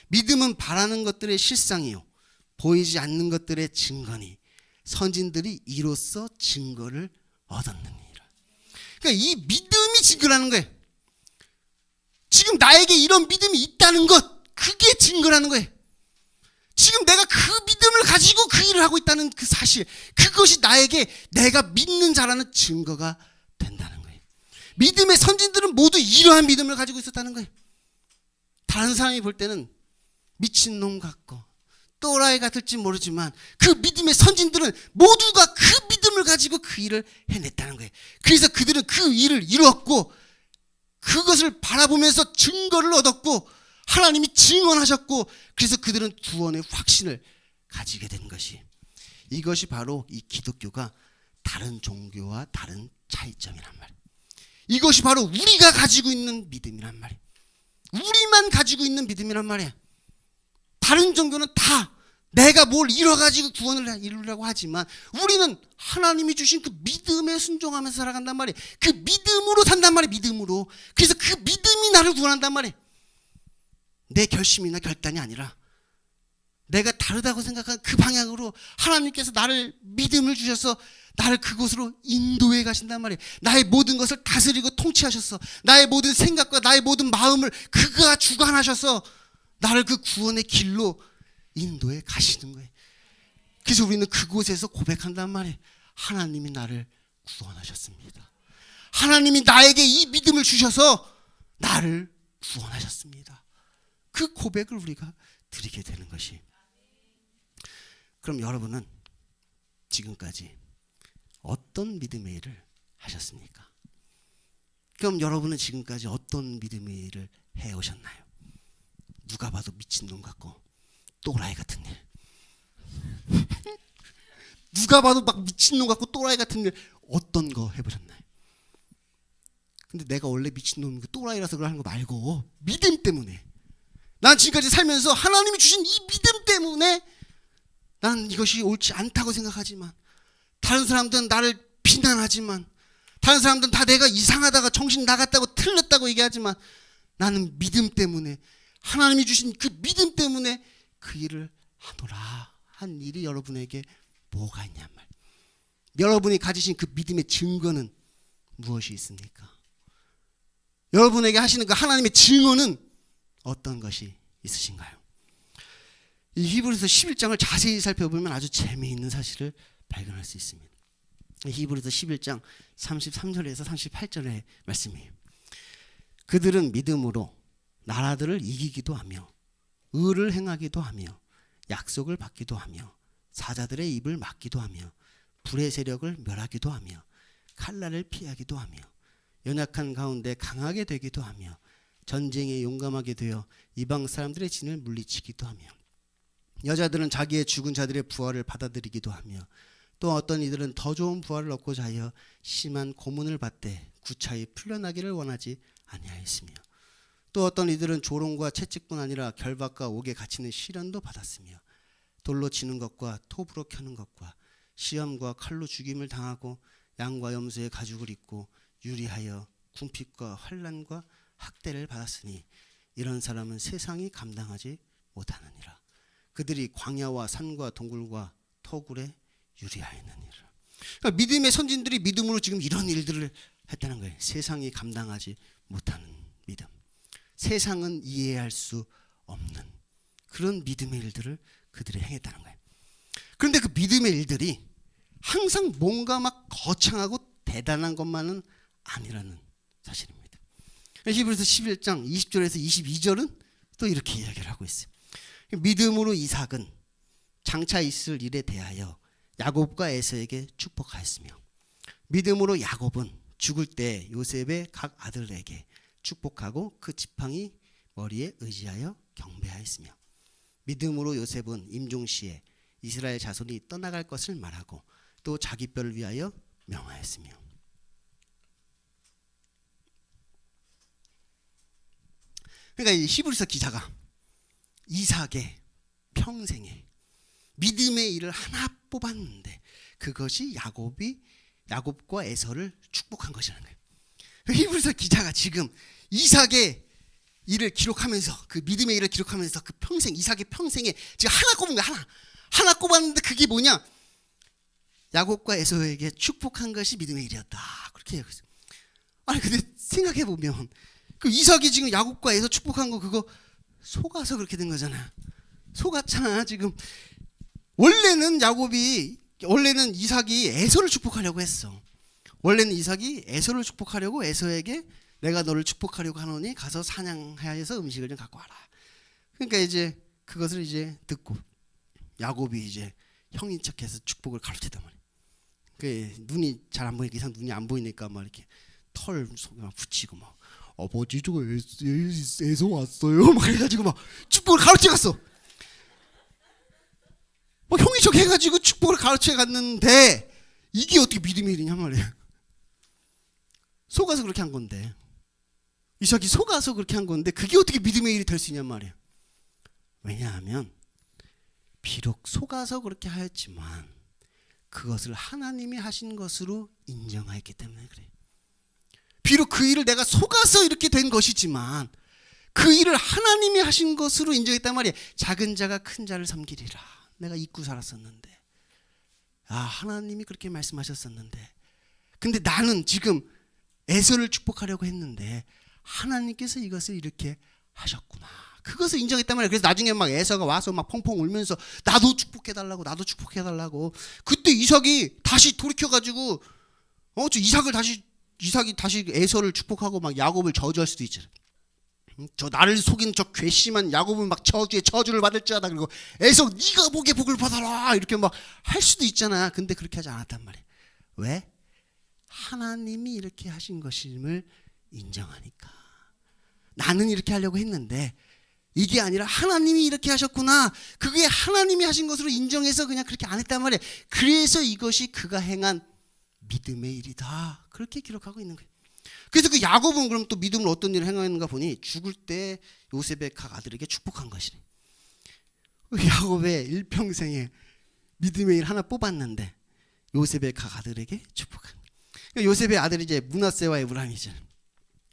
믿음은 바라는 것들의 실상이요 보이지 않는 것들의 증거니 선진들이 이로써 증거를 얻었느니라. 그러니까 이 믿음이 증거라는 거예요. 지금 나에게 이런 믿음이 있다는 것, 그게 증거라는 거예요. 지금 내가 그 믿음을 가지고 그 일을 하고 있다는 그 사실, 그것이 나에게 내가 믿는 자라는 증거가 된다는 거예요. 믿음의 선진들은 모두 이러한 믿음을 가지고 있었다는 거예요. 다른 사람이 볼 때는 미친놈 같고 또라이 같을지 모르지만 그 믿음의 선진들은 모두가 그 믿음을 가지고 그 일을 해냈다는 거예요. 그래서 그들은 그 일을 이루었고 그것을 바라보면서 증거를 얻었고 하나님이 증언하셨고, 그래서 그들은 구원의 확신을 가지게 된 것이, 이것이 바로 이 기독교가 다른 종교와 다른 차이점이란 말이에요. 이것이 바로 우리가 가지고 있는 믿음이란 말이에요. 우리만 가지고 있는 믿음이란 말이에요. 다른 종교는 다 내가 뭘 이뤄가지고 구원을 이루려고 하지만 우리는 하나님이 주신 그 믿음에 순종하면서 살아간단 말이에요. 그 믿음으로 산단 말이에요. 믿음으로. 그래서 그 믿음이 나를 구원한단 말이에요. 내 결심이나 결단이 아니라 내가 다르다고 생각한 그 방향으로 하나님께서 나를 믿음을 주셔서 나를 그곳으로 인도해 가신단 말이에요. 나의 모든 것을 다스리고 통치하셔서 나의 모든 생각과 나의 모든 마음을 그가 주관하셔서 나를 그 구원의 길로 인도해 가시는 거예요. 그래서 우리는 그곳에서 고백한단 말이에요. 하나님이 나를 구원하셨습니다. 하나님이 나에게 이 믿음을 주셔서 나를 구원하셨습니다. 그 고백을 우리가 드리게 되는 것이. 그럼 여러분은 지금까지 어떤 믿음의 일을 하셨습니까? 그럼 여러분은 지금까지 어떤 믿음의 일을 해오셨나요? 누가 봐도 미친놈 같고 또라이 같은 일. 누가 봐도 막 미친놈 같고 또라이 같은 일 어떤 거 해보셨나요? 근데 내가 원래 미친놈이고 또라이라서 그러는 거 말고 믿음 때문에, 난 지금까지 살면서 하나님이 주신 이 믿음 때문에 난 이것이 옳지 않다고 생각하지만, 다른 사람들은 나를 비난하지만, 다른 사람들은 다 내가 이상하다가 정신 나갔다고 틀렸다고 얘기하지만, 나는 믿음 때문에, 하나님이 주신 그 믿음 때문에 그 일을 하노라 한 일이 여러분에게 뭐가 있냔 말. 여러분이 가지신 그 믿음의 증거는 무엇이 있습니까? 여러분에게 하시는 그 하나님의 증언은 어떤 것이 있으신가요? 이 히브리서 11장을 자세히 살펴보면 아주 재미있는 사실을 발견할 수 있습니다. 히브리서 11장 33절에서 38절의 말씀이에요. 그들은 믿음으로 나라들을 이기기도 하며 의를 행하기도 하며 약속을 받기도 하며 사자들의 입을 막기도 하며 불의 세력을 멸하기도 하며 칼날을 피하기도 하며 연약한 가운데 강하게 되기도 하며 전쟁에 용감하게 되어 이방 사람들의 진을 물리치기도 하며 여자들은 자기의 죽은 자들의 부활을 받아들이기도 하며 또 어떤 이들은 더 좋은 부활을 얻고자 하여 심한 고문을 받되 구차히 풀려나기를 원하지 아니하였으며 또 어떤 이들은 조롱과 채찍뿐 아니라 결박과 옥에 갇히는 시련도 받았으며 돌로 치는 것과 톱으로 켜는 것과 시험과 칼로 죽임을 당하고 양과 염소의 가죽을 입고 유리하여 궁핍과 환난과 학대를 받았으니 이런 사람은 세상이 감당하지 못하느니라. 그들이 광야와 산과 동굴과 토굴에 유리하였느니라. 그러니까 믿음의 선진들이 믿음으로 지금 이런 일들을 했다는 거예요. 세상이 감당하지 못하는 믿음. 세상은 이해할 수 없는 그런 믿음의 일들을 그들이 행했다는 거예요. 그런데 그 믿음의 일들이 항상 뭔가 막 거창하고 대단한 것만은 아니라는 사실입니다. 히브리서 11장 20절에서 22절은 또 이렇게 이야기를 하고 있어요. 믿음으로 이삭은 장차 있을 일에 대하여 야곱과 에서에게 축복하였으며 믿음으로 야곱은 죽을 때 요셉의 각 아들에게 축복하고 그 지팡이 머리에 의지하여 경배하였으며 믿음으로 요셉은 임종시에 이스라엘 자손이 떠나갈 것을 말하고 또 자기 뼈를 위하여 명하였으며. 그러니까 이 히브리서 기자가 이삭의 평생에 믿음의 일을 하나 뽑았는데 그것이 야곱과 에서를 축복한 것이라는 거예요. 히브리서 기자가 지금 이삭의 일을 기록하면서 그 믿음의 일을 기록하면서 그 평생 이삭의 평생에 지금 하나 꼽은 거야. 하나 꼽았는데 그게 뭐냐? 야곱과 에서에게 축복한 것이 믿음의 일이었다. 그렇게 얘기했어요. 아니 근데 생각해 보면 그 이삭이 지금 야곱과 에서 축복한 거 그거 속아서 그렇게 된 거잖아. 속았잖아. 지금 원래는 이삭이 에서를 축복하려고 했어. 원래는 이삭이 에서를 축복하려고 에서에게 내가 너를 축복하려고 하노니 가서 사냥하여서 음식을 좀 갖고 와라. 그러니까 이제 그것을 이제 듣고 야곱이 이제 형인 척해서 축복을 가르치단 말이야. 그 눈이 잘 안 보이니까 이상 눈이 안 보이니까 막 이렇게 털 속에 막 붙이고 막 아버지 저거 에서 왔어요. 막 해가지고 막 축복을 가르쳐 갔어. 뭐 형이 척 해가지고 축복을 가르쳐 갔는데 이게 어떻게 믿음의 일이냐 말이야. 속아서 그렇게 한 건데 이삭이 속아서 그렇게 한 건데 그게 어떻게 믿음의 일이 될 수 있냔 말이야. 왜냐하면 비록 속아서 그렇게 하였지만 그것을 하나님이 하신 것으로 인정하였기 때문에 그래. 비록 그 일을 내가 속아서 이렇게 된 것이지만 그 일을 하나님이 하신 것으로 인정했단 말이야. 작은 자가 큰 자를 섬기리라. 내가 잊고 살았었는데 하나님이 그렇게 말씀하셨었는데 근데 나는 지금 에서를 축복하려고 했는데 하나님께서 이것을 이렇게 하셨구나. 그것을 인정했단 말이야. 그래서 나중에 막 에서가 와서 막 펑펑 울면서 나도 축복해달라고. 그때 이삭이 다시 돌이켜가지고 이삭이 다시 에서를 축복하고 막 야곱을 저주할 수도 있잖아. 저 나를 속인 저 괘씸한 야곱은 막 저주에 저주를 받을지어다. 그리고 에서 네가 복에 복을 받아라 이렇게 막 할 수도 있잖아. 근데 그렇게 하지 않았단 말이야. 왜? 하나님이 이렇게 하신 것임을 인정하니까. 나는 이렇게 하려고 했는데 이게 아니라 하나님이 이렇게 하셨구나. 그게 하나님이 하신 것으로 인정해서 그냥 그렇게 안 했단 말이야. 그래서 이것이 그가 행한 믿음의 일이다. 그렇게 기록하고 있는 거예요. 그래서 그 야곱은 그럼 또 믿음으로 어떤 일을 행하는가 보니 죽을 때 요셉의 각 아들에게 축복한 것이래. 야곱의 일평생에 믿음의 일 하나 뽑았는데 요셉의 각 아들에게 축복한. 그러니까 요셉의 아들이 이제 므낫세와 에브라임이죠.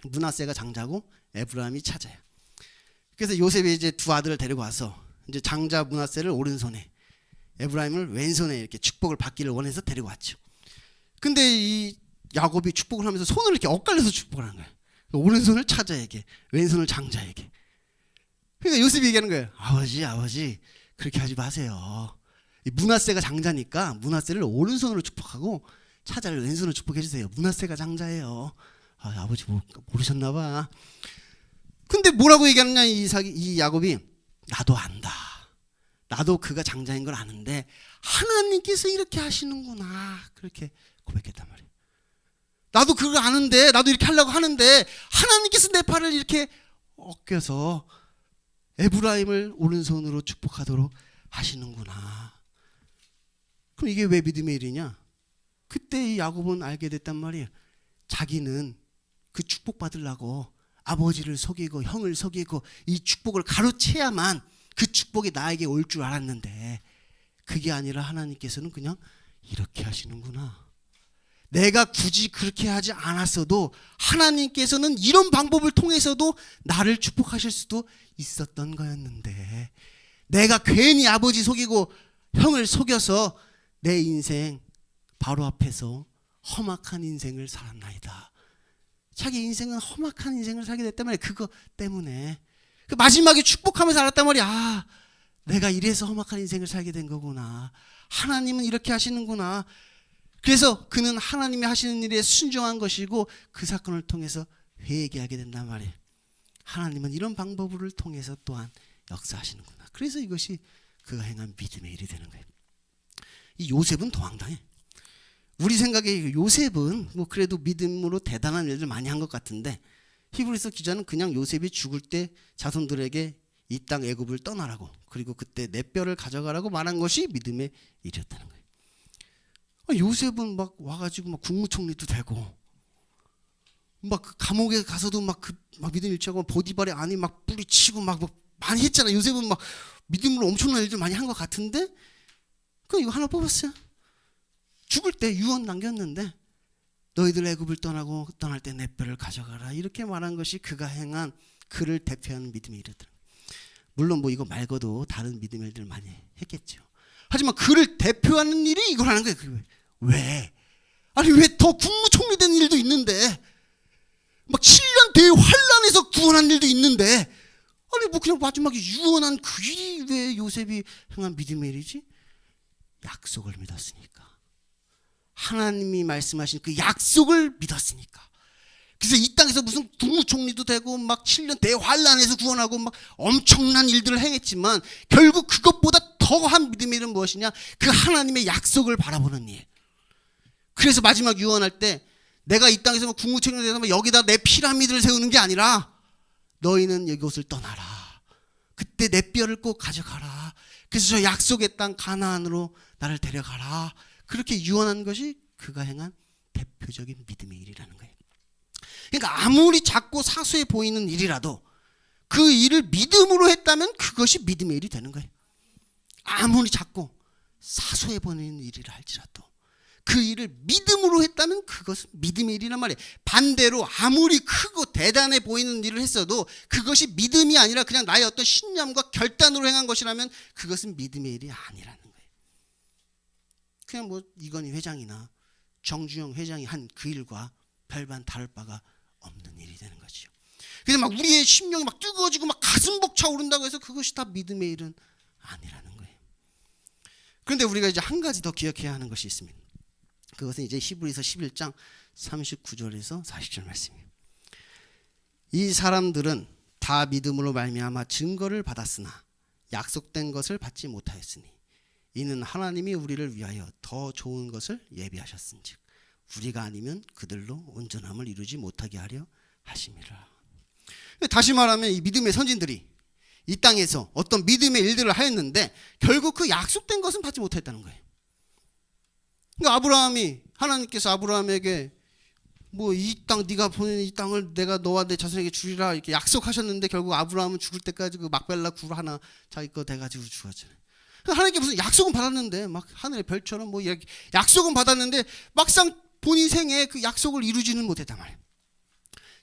므낫세가 장자고 에브라임이 차자야. 그래서 요셉이 이제 두 아들을 데리고 와서 이제 장자 므낫세를 오른손에, 에브라임을 왼손에 이렇게 축복을 받기를 원해서 데리고 왔죠. 근데 이 야곱이 축복을 하면서 손을 이렇게 엇갈려서 축복을 하는 거야. 오른손을 차자에게, 왼손을 장자에게. 그러니까 요셉이 얘기하는 거예요. 아버지 그렇게 하지 마세요. 이 므낫세가 장자니까 므낫세를 오른손으로 축복하고 차자를 왼손으로 축복해 주세요. 므낫세가 장자예요. 아버지 모르셨나 봐. 근데 뭐라고 얘기하느냐 이 야곱이, 나도 안다. 나도 그가 장자인 걸 아는데 하나님께서 이렇게 하시는구나. 그렇게 고백했단 말이에요. 나도 그걸 아는데, 나도 이렇게 하려고 하는데 하나님께서 내 팔을 이렇게 꺾여서 에브라임을 오른손으로 축복하도록 하시는구나. 그럼 이게 왜 믿음의 일이냐? 그때 이 야곱은 알게 됐단 말이에요. 자기는 그 축복 받으려고 아버지를 속이고 형을 속이고 이 축복을 가로채야만 그 축복이 나에게 올 줄 알았는데 그게 아니라 하나님께서는 그냥 이렇게 하시는구나. 내가 굳이 그렇게 하지 않았어도 하나님께서는 이런 방법을 통해서도 나를 축복하실 수도 있었던 거였는데 내가 괜히 아버지 속이고 형을 속여서 내 인생 바로 앞에서 험악한 인생을 살았나이다. 자기 인생은 험악한 인생을 살게 됐단 말이야. 그거 때문에 그 마지막에 축복하면서 알았단 말이야. 내가 이래서 험악한 인생을 살게 된 거구나. 하나님은 이렇게 하시는구나. 그래서 그는 하나님이 하시는 일에 순종한 것이고 그 사건을 통해서 회개하게 된단 말이에요. 하나님은 이런 방법을 통해서 또한 역사하시는구나. 그래서 이것이 그가 행한 믿음의 일이 되는 거예요. 이 요셉은 도망당해. 우리 생각에 요셉은 뭐 그래도 믿음으로 대단한 일들 많이 한 것 같은데 히브리서 기자는 그냥 요셉이 죽을 때 자손들에게 이 땅 애굽을 떠나라고, 그리고 그때 내 뼈를 가져가라고 말한 것이 믿음의 일이었다는 거예요. 요셉은 막 와가지고 막 국무총리도 되고 막 그 감옥에 가서도 막 믿음 일치하고 보디발의 안이 막 뿌리치고 막 많이 했잖아. 요셉은 막 믿음으로 엄청난 일들 많이 한 것 같은데 그 이거 하나 뽑았어요. 죽을 때 유언 남겼는데 너희들 애굽을 떠날 때 내 뼈를 가져가라 이렇게 말한 것이 그가 행한 그를 대표하는 믿음의 일이었다. 물론 뭐 이거 말고도 다른 믿음의 일들 많이 했겠죠. 하지만 그를 대표하는 일이 이걸 하는 거예요. 왜? 아니 왜 더 국무총리 된 일도 있는데 막 7년 대환란에서 구원한 일도 있는데 아니 뭐 그냥 마지막에 유언한 그 일이 왜 요셉이 행한 믿음의 일이지? 약속을 믿었으니까. 하나님이 말씀하신 그 약속을 믿었으니까. 그래서 이 땅에서 무슨 국무총리도 되고 막 7년 대환란에서 구원하고 막 엄청난 일들을 행했지만 결국 그것보다 더한 믿음의 일은 무엇이냐? 그 하나님의 약속을 바라보는 일. 그래서 마지막 유언할 때 내가 이 땅에서 뭐 국무총리가 돼서 여기다 내 피라미드를 세우는 게 아니라 너희는 이곳을 떠나라. 그때 내 뼈를 꼭 가져가라. 그래서 저 약속의 땅 가나안으로 나를 데려가라. 그렇게 유언한 것이 그가 행한 대표적인 믿음의 일이라는 거예요. 그러니까 아무리 작고 사소해 보이는 일이라도 그 일을 믿음으로 했다면 그것이 믿음의 일이 되는 거예요. 아무리 작고 사소해 보이는 일이라 할지라도 그 일을 믿음으로 했다면 그것은 믿음의 일이란 말이에요. 반대로 아무리 크고 대단해 보이는 일을 했어도 그것이 믿음이 아니라 그냥 나의 어떤 신념과 결단으로 행한 것이라면 그것은 믿음의 일이 아니라는 거예요. 그냥 뭐 이건희 회장이나 정주영 회장이 한 그 일과 별반 다를 바가 없는 일이 되는 거죠. 그래서 막 우리의 심령이 막 뜨거워지고 막 가슴 벅차오른다고 해서 그것이 다 믿음의 일은 아니라는 거예요. 그런데 우리가 이제 한 가지 더 기억해야 하는 것이 있습니다. 그것은 이제 히브리서 11장 39절에서 40절 말씀이에요. 이 사람들은 다 믿음으로 말미암아 증거를 받았으나 약속된 것을 받지 못하였으니 이는 하나님이 우리를 위하여 더 좋은 것을 예비하셨은즉 우리가 아니면 그들로 온전함을 이루지 못하게 하려 하심이라. 다시 말하면 이 믿음의 선진들이 이 땅에서 어떤 믿음의 일들을 하였는데 결국 그 약속된 것은 받지 못했다는 거예요. 그러니까 아브라함이, 하나님께서 아브라함에게 뭐 이 땅, 네가 보낸 이 땅을 내가 너와 내 자손에게 주리라 이렇게 약속하셨는데 결국 아브라함은 죽을 때까지 그 막벨라 굴 하나 자기 거 돼가지고 죽었잖아요. 하나님께 무슨 약속은 받았는데 막 하늘의 별처럼 뭐 이렇게 약속은 받았는데 막상 본인 생에 그 약속을 이루지는 못했단 말이에요.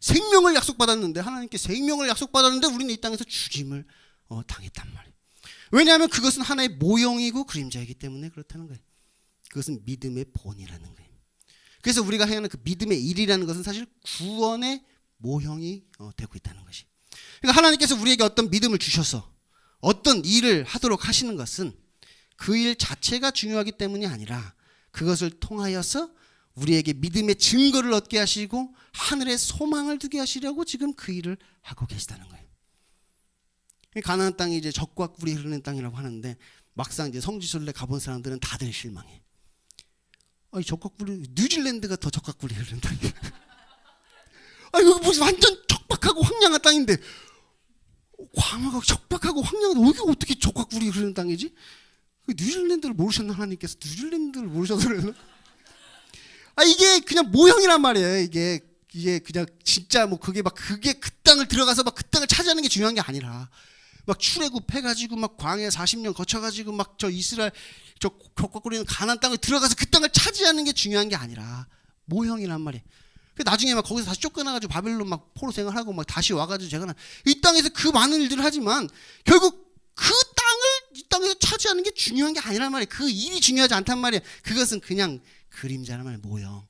생명을 약속받았는데, 하나님께 생명을 약속받았는데 우리는 이 땅에서 죽임을 당했단 말이에요. 왜냐하면 그것은 하나의 모형이고 그림자이기 때문에 그렇다는 거예요. 그것은 믿음의 본이라는 거예요. 그래서 우리가 해야 하는 그 믿음의 일이라는 것은 사실 구원의 모형이 되고 있다는 것이. 그러니까 하나님께서 우리에게 어떤 믿음을 주셔서 어떤 일을 하도록 하시는 것은 그 일 자체가 중요하기 때문이 아니라 그것을 통하여서 우리에게 믿음의 증거를 얻게 하시고 하늘에 소망을 두게 하시려고 지금 그 일을 하고 계시다는 거예요. 가나안 땅이 이제 젖과 꿀이 흐르는 땅이라고 하는데 막상 이제 성지순례 가본 사람들은 다들 실망해. 아니 젖과 꿀이, 뉴질랜드가 더 젖과 꿀이 흐르는 땅이야. 아니 여기 무슨 완전 척박하고 황량한 땅인데, 광야가 척박하고 황량한데 여기 어떻게 젖과 꿀이 흐르는 땅이지? 뉴질랜드를 모르셨나, 하나님께서 뉴질랜드를 모르셔서 그러나? 아 이게 그냥 모형이란 말이에요. 이게 그냥 진짜 뭐 그게 그 땅을 들어가서 막 그 땅을 차지하는 게 중요한 게 아니라 막 출애굽해가지고 막 광야 40년 거쳐가지고 막 저 이스라엘 저 격곡거리는 가나안 땅을 들어가서 그 땅을 차지하는 게 중요한 게 아니라 모형이란 말이에요. 나중에 막 거기서 다시 쫓겨나가지고 바벨론 막 포로 생활하고 막 다시 와가지고 제가 이 땅에서 그 많은 일들을 하지만 결국 그 땅을 이 땅에서 차지하는 게 중요한 게 아니란 말이에요. 그 일이 중요하지 않단 말이에요. 그것은 그냥 그림자란 말이에요. 모형.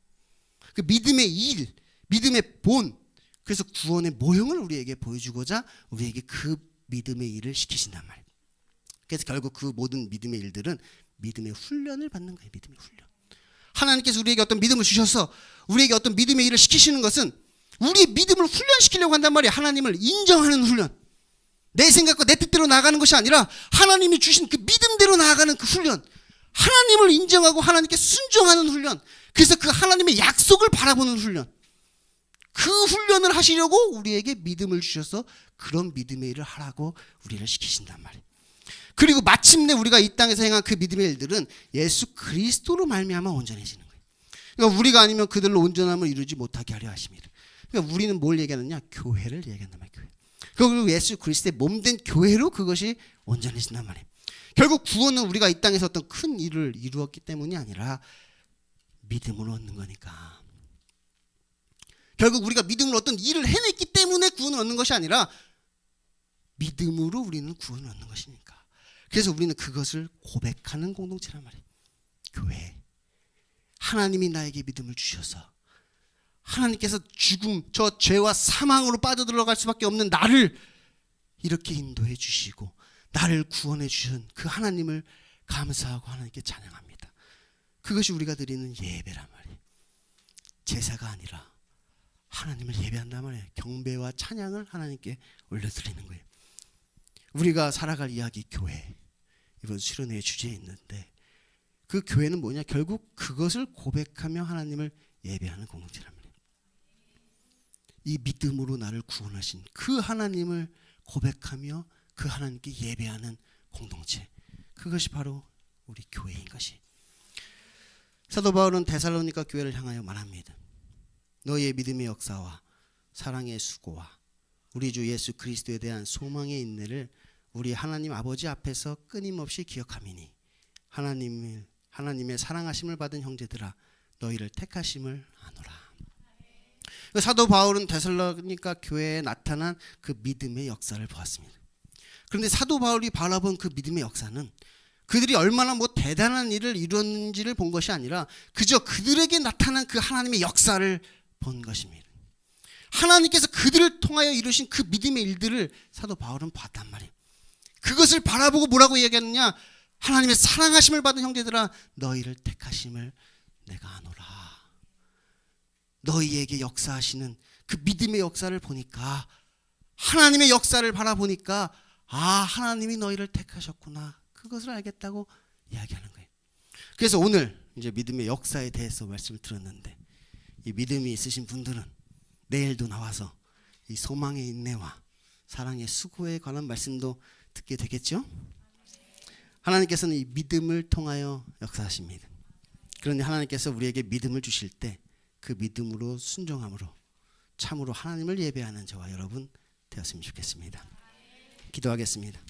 그 믿음의 일, 믿음의 본, 그래서 구원의 모형을 우리에게 보여주고자 우리에게 그 믿음의 일을 시키신단 말이에요. 그래서 결국 그 모든 믿음의 일들은 믿음의 훈련을 받는 거예요. 믿음의 훈련. 하나님께서 우리에게 어떤 믿음을 주셔서 우리에게 어떤 믿음의 일을 시키시는 것은 우리의 믿음을 훈련시키려고 한단 말이에요. 하나님을 인정하는 훈련. 내 생각과 내 뜻대로 나아가는 것이 아니라 하나님이 주신 그 믿음대로 나아가는 그 훈련. 하나님을 인정하고 하나님께 순종하는 훈련. 그래서 그 하나님의 약속을 바라보는 훈련. 그 훈련을 하시려고 우리에게 믿음을 주셔서 그런 믿음의 일을 하라고 우리를 시키신단 말이에요. 그리고 마침내 우리가 이 땅에서 행한 그 믿음의 일들은 예수 그리스도로 말미암아 온전해지는 거예요. 그러니까 우리가 아니면 그들로 온전함을 이루지 못하게 하려 하십니다. 그러니까 우리는 뭘 얘기하느냐? 교회를 얘기한단 말이에요. 교회. 그리고 예수 그리스도의 몸된 교회로 그것이 온전해진단 말이에요. 결국 구원은 우리가 이 땅에서 어떤 큰 일을 이루었기 때문이 아니라 믿음으로 얻는 거니까. 결국 우리가 믿음으로 어떤 일을 해냈기 때문에 구원을 얻는 것이 아니라 믿음으로 우리는 구원을 얻는 것이니까. 그래서 우리는 그것을 고백하는 공동체란 말이에요. 교회. 하나님이 나에게 믿음을 주셔서 하나님께서 죽음, 저 죄와 사망으로 빠져들어갈 수밖에 없는 나를 이렇게 인도해 주시고 나를 구원해 주신 그 하나님을 감사하고 하나님께 찬양합니다. 그것이 우리가 드리는 예배란 말이에요. 제사가 아니라 하나님을 예배한단 말이에요. 경배와 찬양을 하나님께 올려드리는 거예요. 우리가 살아갈 이야기 교회, 이번 수련회의 주제에 있는데 그 교회는 뭐냐? 결국 그것을 고백하며 하나님을 예배하는 공동체란 말이에요. 이 믿음으로 나를 구원하신 그 하나님을 고백하며 그 하나님께 예배하는 공동체, 그것이 바로 우리 교회인 것이. 사도 바울은 데살로니가 교회를 향하여 말합니다. 너희의 믿음의 역사와 사랑의 수고와 우리 주 예수 그리스도에 대한 소망의 인내를 우리 하나님 아버지 앞에서 끊임없이 기억하미니 하나님의 사랑하심을 받은 형제들아 너희를 택하심을 아노라. 사도 바울은 데살로니가 교회에 나타난 그 믿음의 역사를 보았습니다. 그런데 사도 바울이 바라본 그 믿음의 역사는 그들이 얼마나 뭐 대단한 일을 이뤘는지를 본 것이 아니라 그저 그들에게 나타난 그 하나님의 역사를 본 것입니다. 하나님께서 그들을 통하여 이루신 그 믿음의 일들을 사도 바울은 봤단 말이에요. 그것을 바라보고 뭐라고 얘기했느냐? 하나님의 사랑하심을 받은 형제들아 너희를 택하심을 내가 아노라. 너희에게 역사하시는 그 믿음의 역사를 보니까 하나님의 역사를 바라보니까 하나님이 너희를 택하셨구나. 그것을 알겠다고 이야기하는 거예요. 그래서 오늘 이제 믿음의 역사에 대해서 말씀을 들었는데, 이 믿음이 있으신 분들은 내일도 나와서 이 소망의 인내와 사랑의 수고에 관한 말씀도 듣게 되겠죠? 하나님께서는 이 믿음을 통하여 역사하십니다. 그런데 하나님께서 우리에게 믿음을 주실 때 그 믿음으로 순종함으로 참으로 하나님을 예배하는 저와 여러분 되었으면 좋겠습니다. 기도하겠습니다.